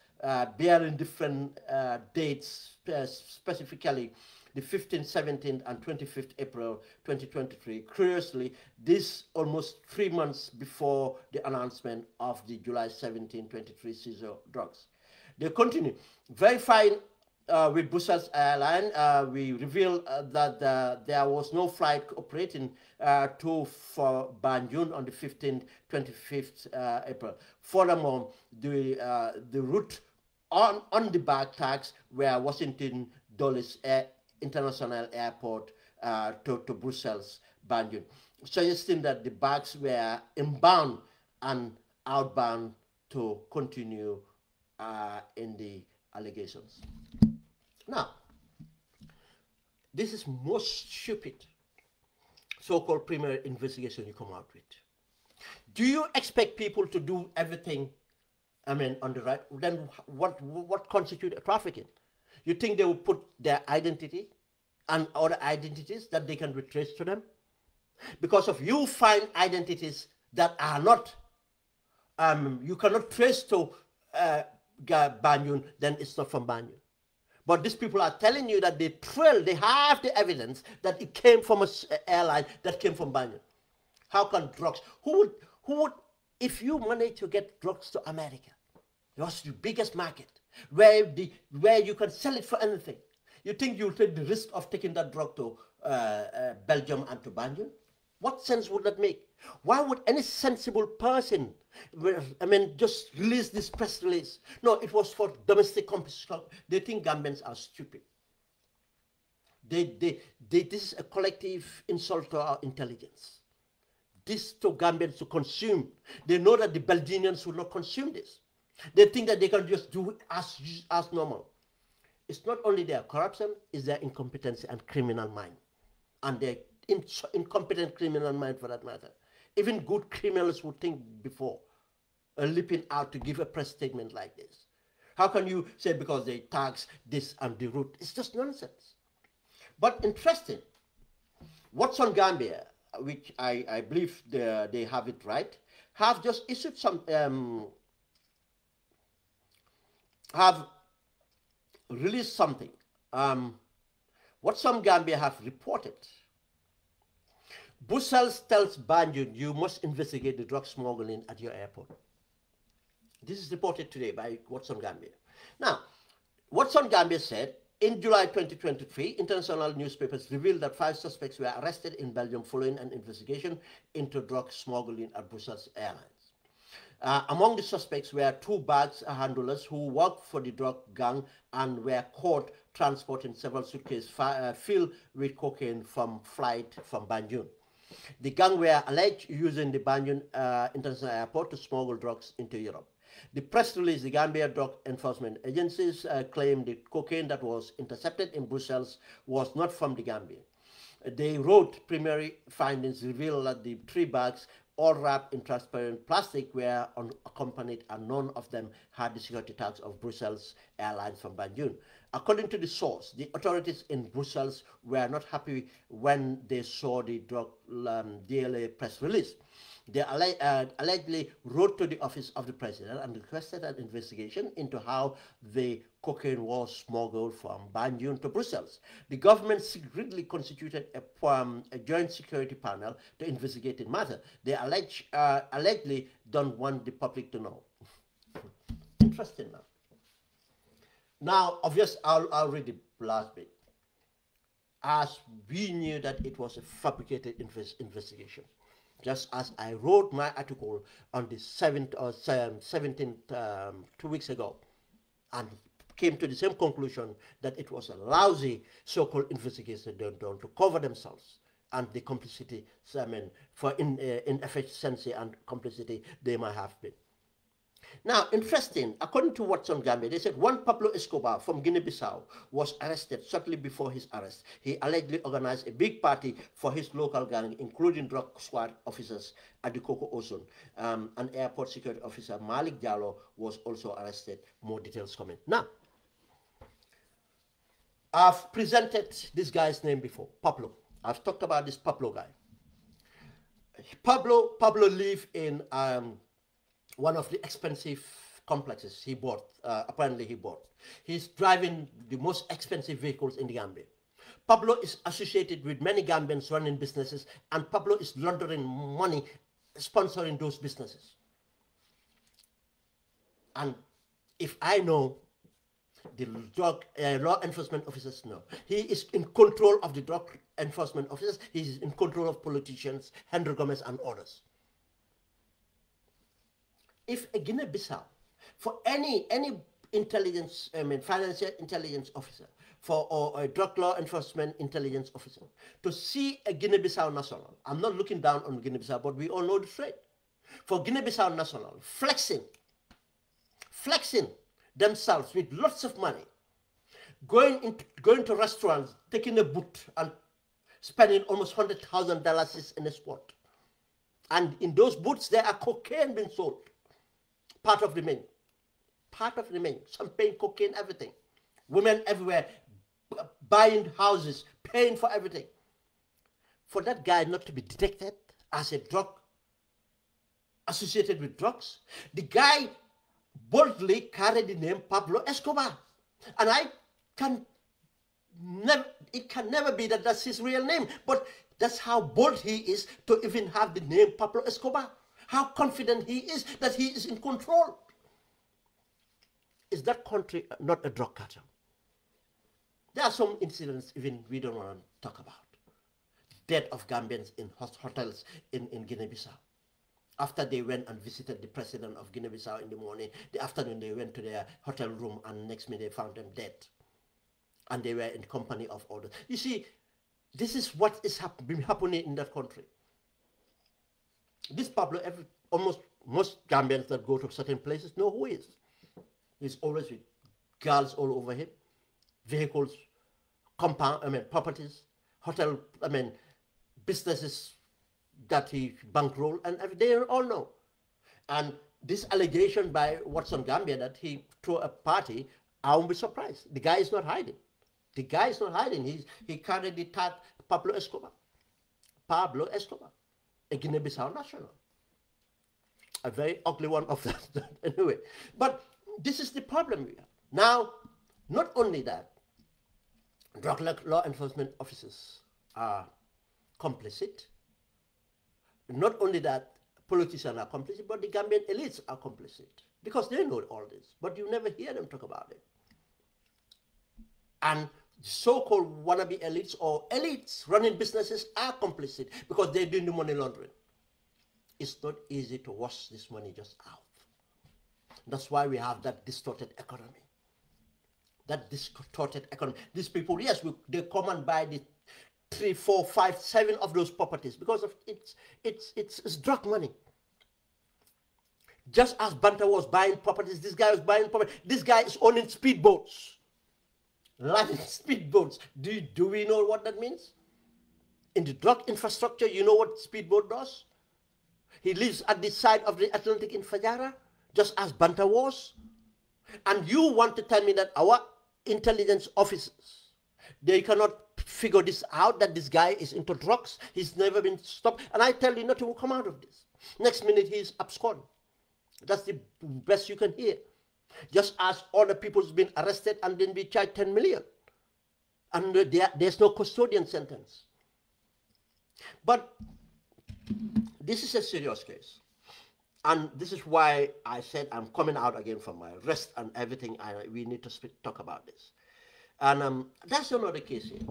bearing different dates, specifically the 15th, 17th, and 25th April 2023. Curiously, this almost 3 months before the announcement of the July 17, 23 seizure drugs. They continue verifying with Brussels Airlines. We revealed that there was no flight operating for Banjul on the 15th, 25th April. Furthermore, the route on the bag tags were Washington Dulles International Airport to Brussels, Banjul, suggesting that the bags were inbound and outbound to continue in the allegations. Now, this is most stupid so-called primary investigation you come out with. Do you expect people to do everything, on the right? Then what constitutes a trafficking? You think they will put their identity and other identities that they can be traced to them? Because if you find identities that are not, you cannot trace to Banjul, then it's not from Banjul. But these people are telling you that they have the evidence that it came from an airline that came from Banjul. How can drugs, who would, if you manage to get drugs to America, that's the biggest market, where you can sell it for anything, you think you'll take the risk of taking that drug to Belgium and to Banjul? What sense would that make? Why would any sensible person, just release this press release? No, it was for domestic competition. They think Gambians are stupid. This is a collective insult to our intelligence. This to Gambians to consume. They know that the Belgians will not consume this. They think that they can just do it as normal. It's not only their corruption, it's their incompetency and criminal mind. And their incompetent criminal mind, for that matter. Even good criminals would think before leaping out to give a press statement like this. How can you say because they tax this and the route? It's just nonsense. But interesting, Watson Gambia, which I believe they have it right, have just issued some, have released something. Watson Gambia have reported. Brussels tells Banjul, you must investigate the drug smuggling at your airport. This is reported today by Watson Gambia. Now, Watson Gambia said, in July 2023, international newspapers revealed that 5 suspects were arrested in Belgium following an investigation into drug smuggling at Brussels Airlines. Among the suspects were 2 bags handlers who worked for the drug gang and were caught transporting several suitcases filled with cocaine from flight from Banjul. The gang were alleged using the Banjul International Airport to smuggle drugs into Europe. The press release, the Gambia Drug Enforcement Agencies claimed the cocaine that was intercepted in Brussels was not from the Gambia. They wrote primary findings revealed that the 3 bags, all wrapped in transparent plastic, were unaccompanied and none of them had the security tags of Brussels Airlines from Banjul. According to the source, the authorities in Brussels were not happy when they saw the drug DLA press release. They allegedly wrote to the office of the president and requested an investigation into how the cocaine was smuggled from Banjul to Brussels. The government secretly constituted a joint security panel to investigate the matter. They allegedly don't want the public to know. Interesting now. Now, obviously, I'll read the last bit. As we knew that it was a fabricated investigation, just as I wrote my article on the 7th or 17th, 2 weeks ago, and came to the same conclusion that it was a lousy so-called investigation done to cover themselves and the complicity, for inefficiency and complicity they might have been. Now, interesting, according to Watson Gambia, they said one Pablo Escobar from Guinea-Bissau was arrested shortly before his arrest. He allegedly organized a big party for his local gang, including drug squad officers at the Coco Ocean. An airport security officer, Malik Jallo, was also arrested. More details coming. Now, I've presented this guy's name before, Pablo. I've talked about this Pablo guy. Pablo lived in one of the expensive complexes he bought. Apparently he bought. He's driving the most expensive vehicles in the Gambia. Pablo is associated with many Gambians running businesses, and Pablo is laundering money, sponsoring those businesses. And if I know, the drug law enforcement officers know. He is in control of the drug enforcement officers. He is in control of politicians, Henry Gomez and others. If a Guinea-Bissau, for any intelligence, financial intelligence officer, or a drug law enforcement intelligence officer, to see a Guinea-Bissau national, I'm not looking down on Guinea-Bissau, but we all know the trade. For Guinea-Bissau national, flexing themselves with lots of money, going to restaurants, taking a boot and spending almost $100,000 in a spot. And in those boots, there are cocaine being sold. Part of the menu. Champagne, cocaine, everything. Women everywhere, buying houses, paying for everything. For that guy not to be detected as a drug associated with drugs, the guy boldly carried the name Pablo Escobar. And it can never be that that's his real name, but that's how bold he is to even have the name Pablo Escobar. How confident he is that he is in control. Is that country not a drug cartel? There are some incidents even we don't want to talk about. Death of Gambians in hotels in Guinea-Bissau. After they went and visited the president of Guinea-Bissau in the morning, the afternoon they went to their hotel room, and next minute they found them dead. And they were in company of others. You see, this is what is been happening in that country. This Pablo, most Gambians that go to certain places know who he is. He's always with girls all over him, vehicles, properties, hotel, businesses that he bankrolled, and they all know. And this allegation by Watson Gambia that he threw a party, I won't be surprised. The guy is not hiding. He carried the tag Pablo Escobar, a Guinea-Bissau national. A very ugly one of that anyway. But this is the problem we have. Now, not only that, drug law enforcement officers are complicit. Not only that, politicians are complicit, but the Gambian elites are complicit because they know all this, but you never hear them talk about it. And so-called wannabe elites or elites running businesses are complicit because they're doing the money laundering. It's not easy to wash this money just out. That's why we have that distorted economy. These people, yes, they come and buy the 3, 4, 5, 7 of those properties because of it's drug money. Just as Banta was buying properties, this guy was buying property. This guy is owning speedboats. Landing speedboats. Do we know what that means? In the drug infrastructure, you know what speedboat does? He lives at the side of the Atlantic in Fajara, just as Banta was. And you want to tell me that our intelligence officers, they cannot figure this out, that this guy is into drugs, he's never been stopped, and I tell you nothing will come out of this. Next minute he's absconded. That's the best you can hear. Just as other people's been arrested and then be charged 10 million. And there's no custodian sentence. But this is a serious case. And this is why I said I'm coming out again from my rest and everything. We need to talk about this. And that's another case here.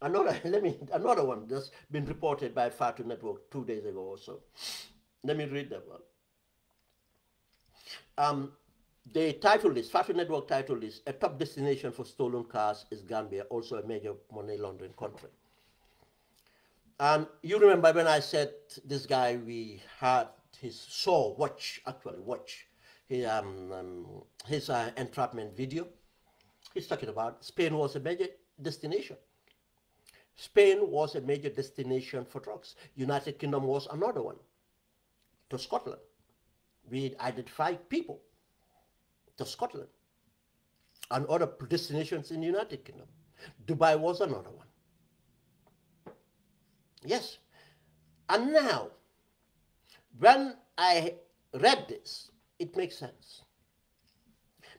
Another one that's been reported by Fatu Network 2 days ago or so. Let me read that one. They titled this, Fatu Network titled this, "A top destination for stolen cars is Gambia, also a major money laundering country." And you remember when I said this guy, we had his watch his entrapment video. He's talking about Spain was a major destination. Spain was a major destination for drugs. United Kingdom was another one. To Scotland. We identified people to Scotland and other destinations in the United Kingdom. Dubai was another one. Yes. And now, When I read this, it makes sense.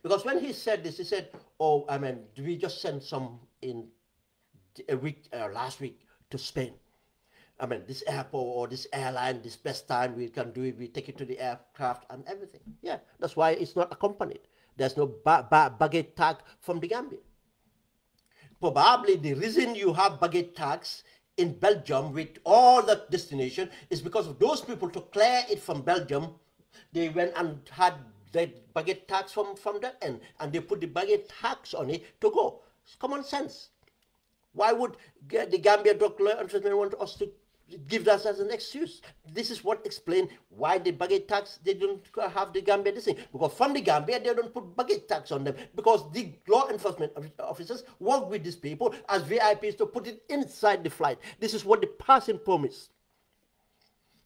Because when he said this, he said, oh, I mean, we just sent some in a week, last week to Spain. I mean, this airport or this airline, this best time we can do it, we take it to the aircraft and everything. Yeah, that's why it's not accompanied. There's no baggage tag from the Gambia. Probably the reason you have baggage tags in Belgium with all the destination is because of those people to clear it from Belgium. They went and had the baggage tags from that end, and they put the baggage tags on it to go. It's common sense. Why would the Gambia Drug Law Enforcement want us to give that as an excuse? This is what explains why the baggage tax, they don't have the Gambia this thing. Because from the Gambia, they don't put baggage tax on them. Because the law enforcement officers work with these people as VIPs to put it inside the flight. This is what the person promised.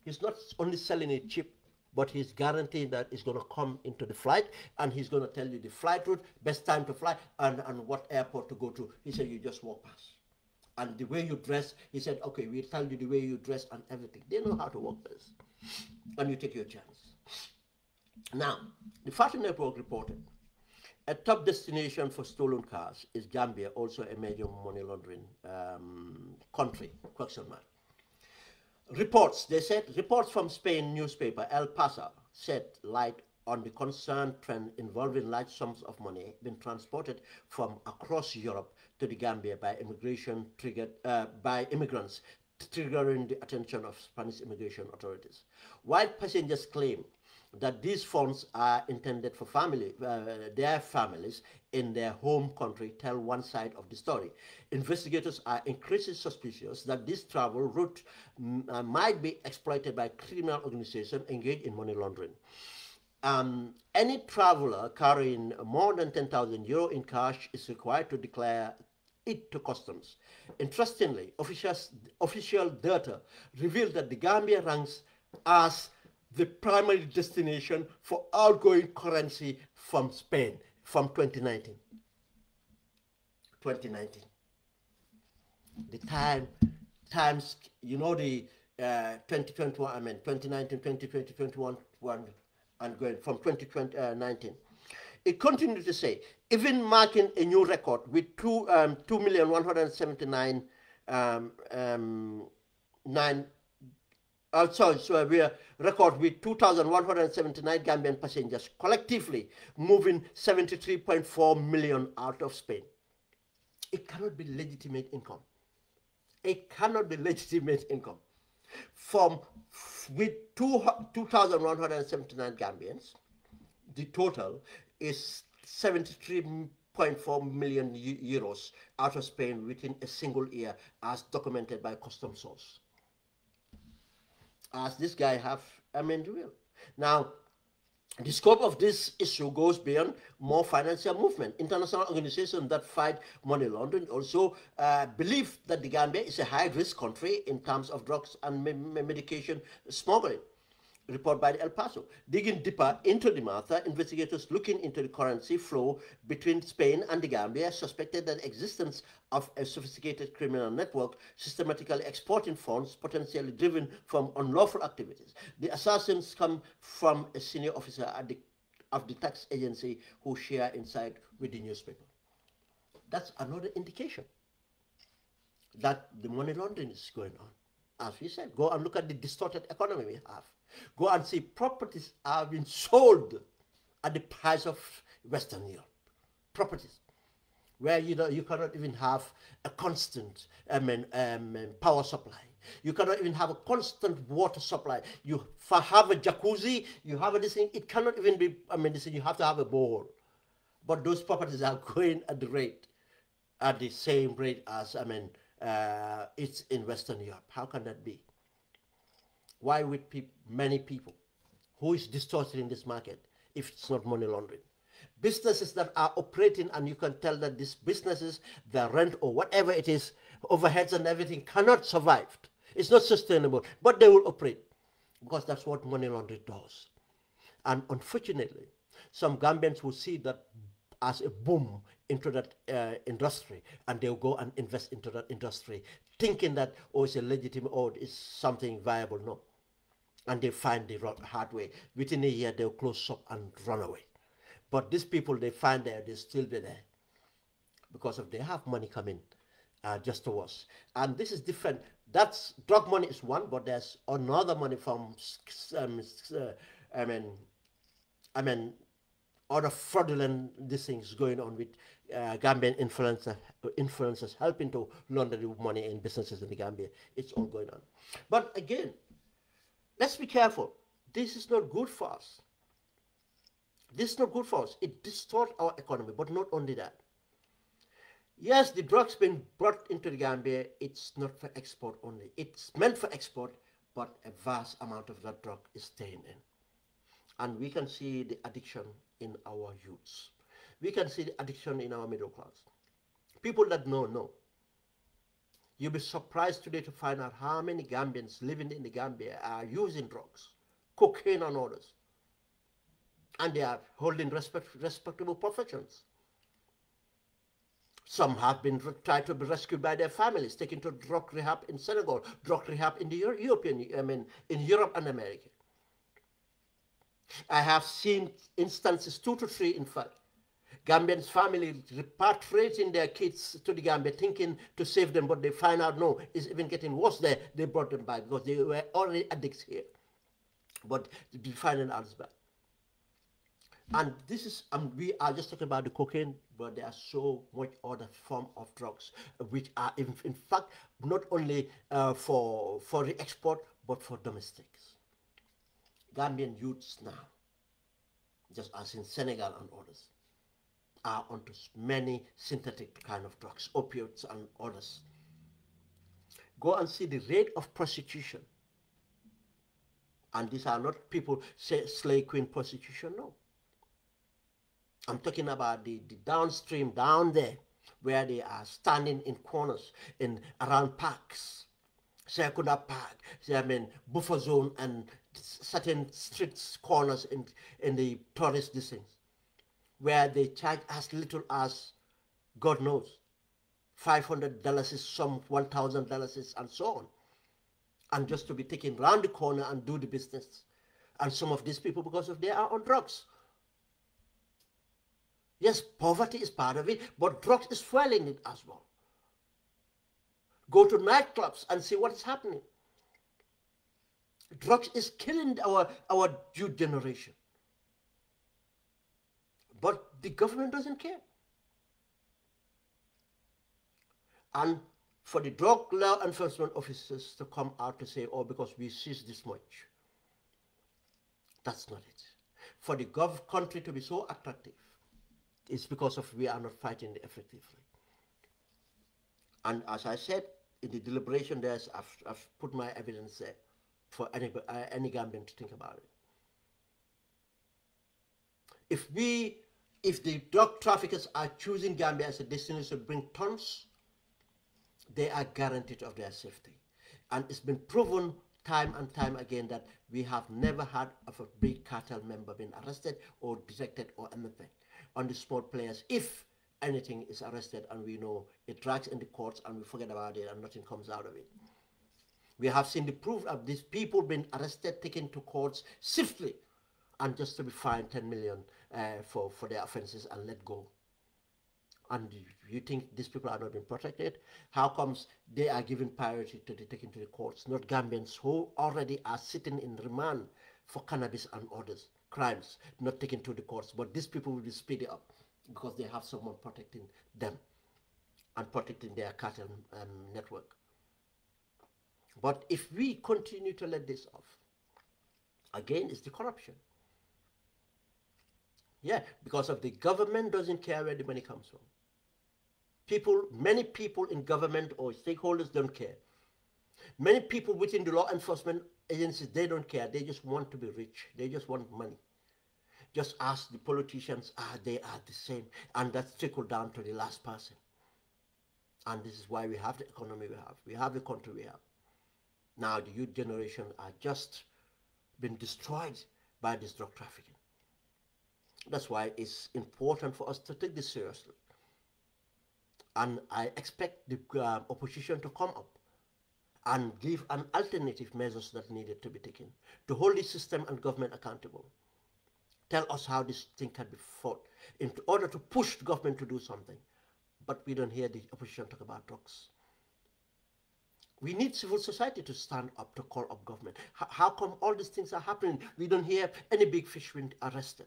He's not only selling it cheap, but he's guaranteeing that it's going to come into the flight, and he's going to tell you the flight route, best time to fly, and what airport to go to. He said, you just walk past. And the way you dress, he said, okay, we'll tell you the way you dress and everything. They know how to work this. And you take your chance. Now, the Fashion Network reported, a top destination for stolen cars is Gambia, also a major money laundering country, question mark. Reports, they said, reports from Spain newspaper El Paso shed light on the concerned trend involving large sums of money being transported from across Europe to the Gambia by immigrants, triggering the attention of Spanish immigration authorities. While passengers claim that these funds are intended for their families in their home country, tell one side of the story. Investigators are increasingly suspicious that this travel route might be exploited by criminal organizations engaged in money laundering. Any traveler carrying more than 10,000 euro in cash is required to declare it to customs. Interestingly, official data revealed that the Gambia ranks as the primary destination for outgoing currency from Spain from 2019. 2019. The times, you know, the 2021, I mean 2019, 2020, 2021, and going from 2019. It continued to say, even marking a new record with 2,179,000 we are record with 2,179 Gambian passengers collectively moving 73.4 million out of Spain. It cannot be legitimate income. It cannot be legitimate income. With 2,179 Gambians, the total is 73.4 million euros out of Spain within a single year, as documented by customs source. As this guy have amended will. Now, the scope of this issue goes beyond more financial movement. International organizations that fight money laundering also believe that the Gambia is a high-risk country in terms of drugs and medication smuggling. Report by the El Paso. Digging deeper into the matter, investigators looking into the currency flow between Spain and the Gambia suspected the existence of a sophisticated criminal network systematically exporting funds potentially driven from unlawful activities. The assassins come from a senior officer of the tax agency who share insight with the newspaper. That's another indication that the money laundering is going on. As we said, go and look at the distorted economy we have. Go and see properties are being sold at the price of Western Europe. Properties where you cannot even have a constant power supply. You cannot even have a constant water supply. You have a jacuzzi, you have this thing, it cannot even be, you have to have a borehole. But those properties are going at the same rate as, it's in Western Europe. How can that be? Why would many people who is distorting this market if it's not money laundering? Businesses that are operating, and you can tell that these businesses, the rent or whatever it is, overheads and everything cannot survive. It's not sustainable, but they will operate because that's what money laundering does. And unfortunately, some Gambians will see that as a boom into that industry, and they'll go and invest into that industry, thinking that, oh, it's a legitimate, or it's something viable. No. and they find the hard way. Within a year, they'll close shop and run away. But these people, they find that they still be there because of they have money coming just to us. And this is different. That's drug money is one, but there's another money from I mean, I mean, other fraudulent these things going on with Gambian influencers helping to launder the money in businesses in the Gambia. It's all going on. But again, let's be careful. This is not good for us. This is not good for us. It distorts our economy, but not only that. Yes, the drugs being brought into the Gambia, it's not for export only. It's meant for export, but a vast amount of that drug is staying in. And we can see the addiction in our youths. We can see the addiction in our middle class. People that know. You'll be surprised today to find out how many Gambians living in the Gambia are using drugs, cocaine and others. And they are holding respectable professions. Some have been tried to be rescued by their families, taken to drug rehab in Senegal, drug rehab in the in Europe and America. I have seen instances, 2 to 3 in fact, Gambians family repatriating their kids to the Gambia thinking to save them, but they find out no, it's even getting worse there. They brought them back because they were already addicts here. But they find out it's bad. And this is, we are just talking about the cocaine, but there are so much other form of drugs, which are in fact not only for the export, but for domestics. Gambian youths now, just as in Senegal and others, are onto many synthetic kind of drugs, opiates and others. Go and see the rate of prostitution. And these are not people say slave queen prostitution, no. I'm talking about the downstream, down there, where they are standing in corners, around parks, Circular Park, buffer zone, and certain streets, corners in the tourist districts, where they charge as little as, God knows, $500 is some, $1,000 is, and so on. And just to be taken round the corner and do the business. And some of these people, because of they are on drugs. Yes, poverty is part of it, but drugs is fueling it as well. Go to nightclubs and see what is happening. Drugs is killing our youth generation. But the government doesn't care. And for the drug law enforcement officers to come out to say, oh, because we seized this much. That's not it. For the country to be so attractive, it's because of we are not fighting effectively. And as I said, in the deliberation, I've put my evidence there for any Gambian to think about it. If the drug traffickers are choosing Gambia as a destination to bring tons, they are guaranteed of their safety. And it's been proven time and time again that we have never had of a big cartel member being arrested or detected or anything. On the small players, if anything is arrested and we know it drags in the courts and we forget about it and nothing comes out of it. We have seen the proof of these people being arrested, taken to courts swiftly, and just to be fined 10 million for their offenses and let go. And you think these people are not being protected? How comes they are given priority to be taken to the courts, not Gambians who already are sitting in remand for cannabis and others crimes, not taken to the courts, but these people will be speeded up because they have someone protecting them and protecting their cartel network. But if we continue to let this off, again, it's the corruption. Yeah, because of the government doesn't care where the money comes from. Many people in government or stakeholders don't care. Many people within the law enforcement agencies, they don't care. They just want to be rich. They just want money. Just ask the politicians, they are the same. And that's trickled down to the last person. And this is why we have the economy we have. We have the country we have. Now the youth generation are just been destroyed by this drug trafficking. That's why it's important for us to take this seriously. And I expect the opposition to come up and give an alternative measures that needed to be taken to hold the system and government accountable. Tell us how this thing can be fought in order to push the government to do something. But we don't hear the opposition talk about drugs. We need civil society to stand up to call up government. How come all these things are happening? We don't hear any big fish being arrested.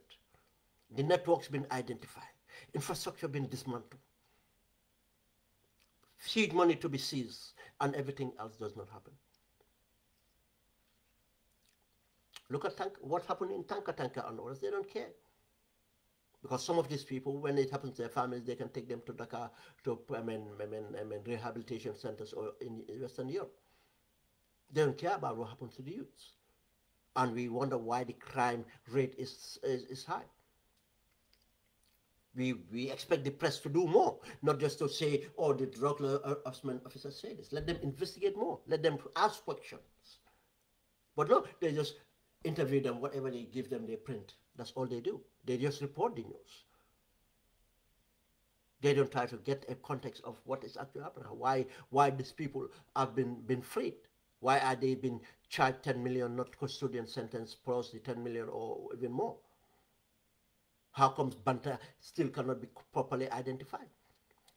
The networks been identified. Infrastructure been dismantled. Huge money to be seized, and everything else does not happen. Look at what happened in 𝒘𝒘𝒘 and others. They don't care. Because some of these people, when it happens to their families, they can take them to Dakar, to rehabilitation centers or in Western Europe. They don't care about what happens to the youths. And we wonder why the crime rate is high. We expect the press to do more, not just to say, oh, the drug enforcement officers say this. Let them investigate more. Let them ask questions. But no, they just interview them, whatever they give them, they print. That's all they do. They just report the news. They don't try to get a context of what is actually happening. Why these people have been freed. Why are they been charged 10 million, not custodian sentence, plus the 10 million or even more? How comes Banta still cannot be properly identified?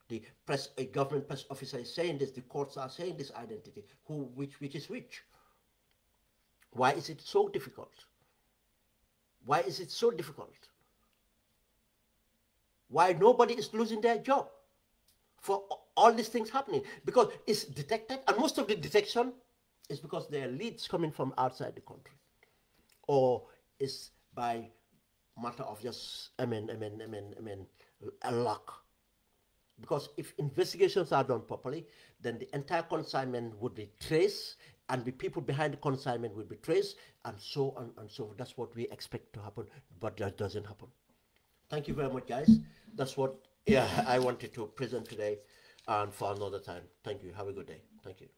The press, a government press officer is saying this, the courts are saying this identity. Which is which? Why is it so difficult? Why is it so difficult? Why nobody is losing their job for all these things happening? Because it's detected, and most of the detection is because there are leads coming from outside the country, or it's by matter of just a luck. Because if investigations are done properly, then the entire consignment would be traced, and the people behind the consignment will be traced, and so on and so on. That's what we expect to happen, but that doesn't happen. Thank you very much, guys. That's what I wanted to present today, and for another time. Thank you. Have a good day. Thank you.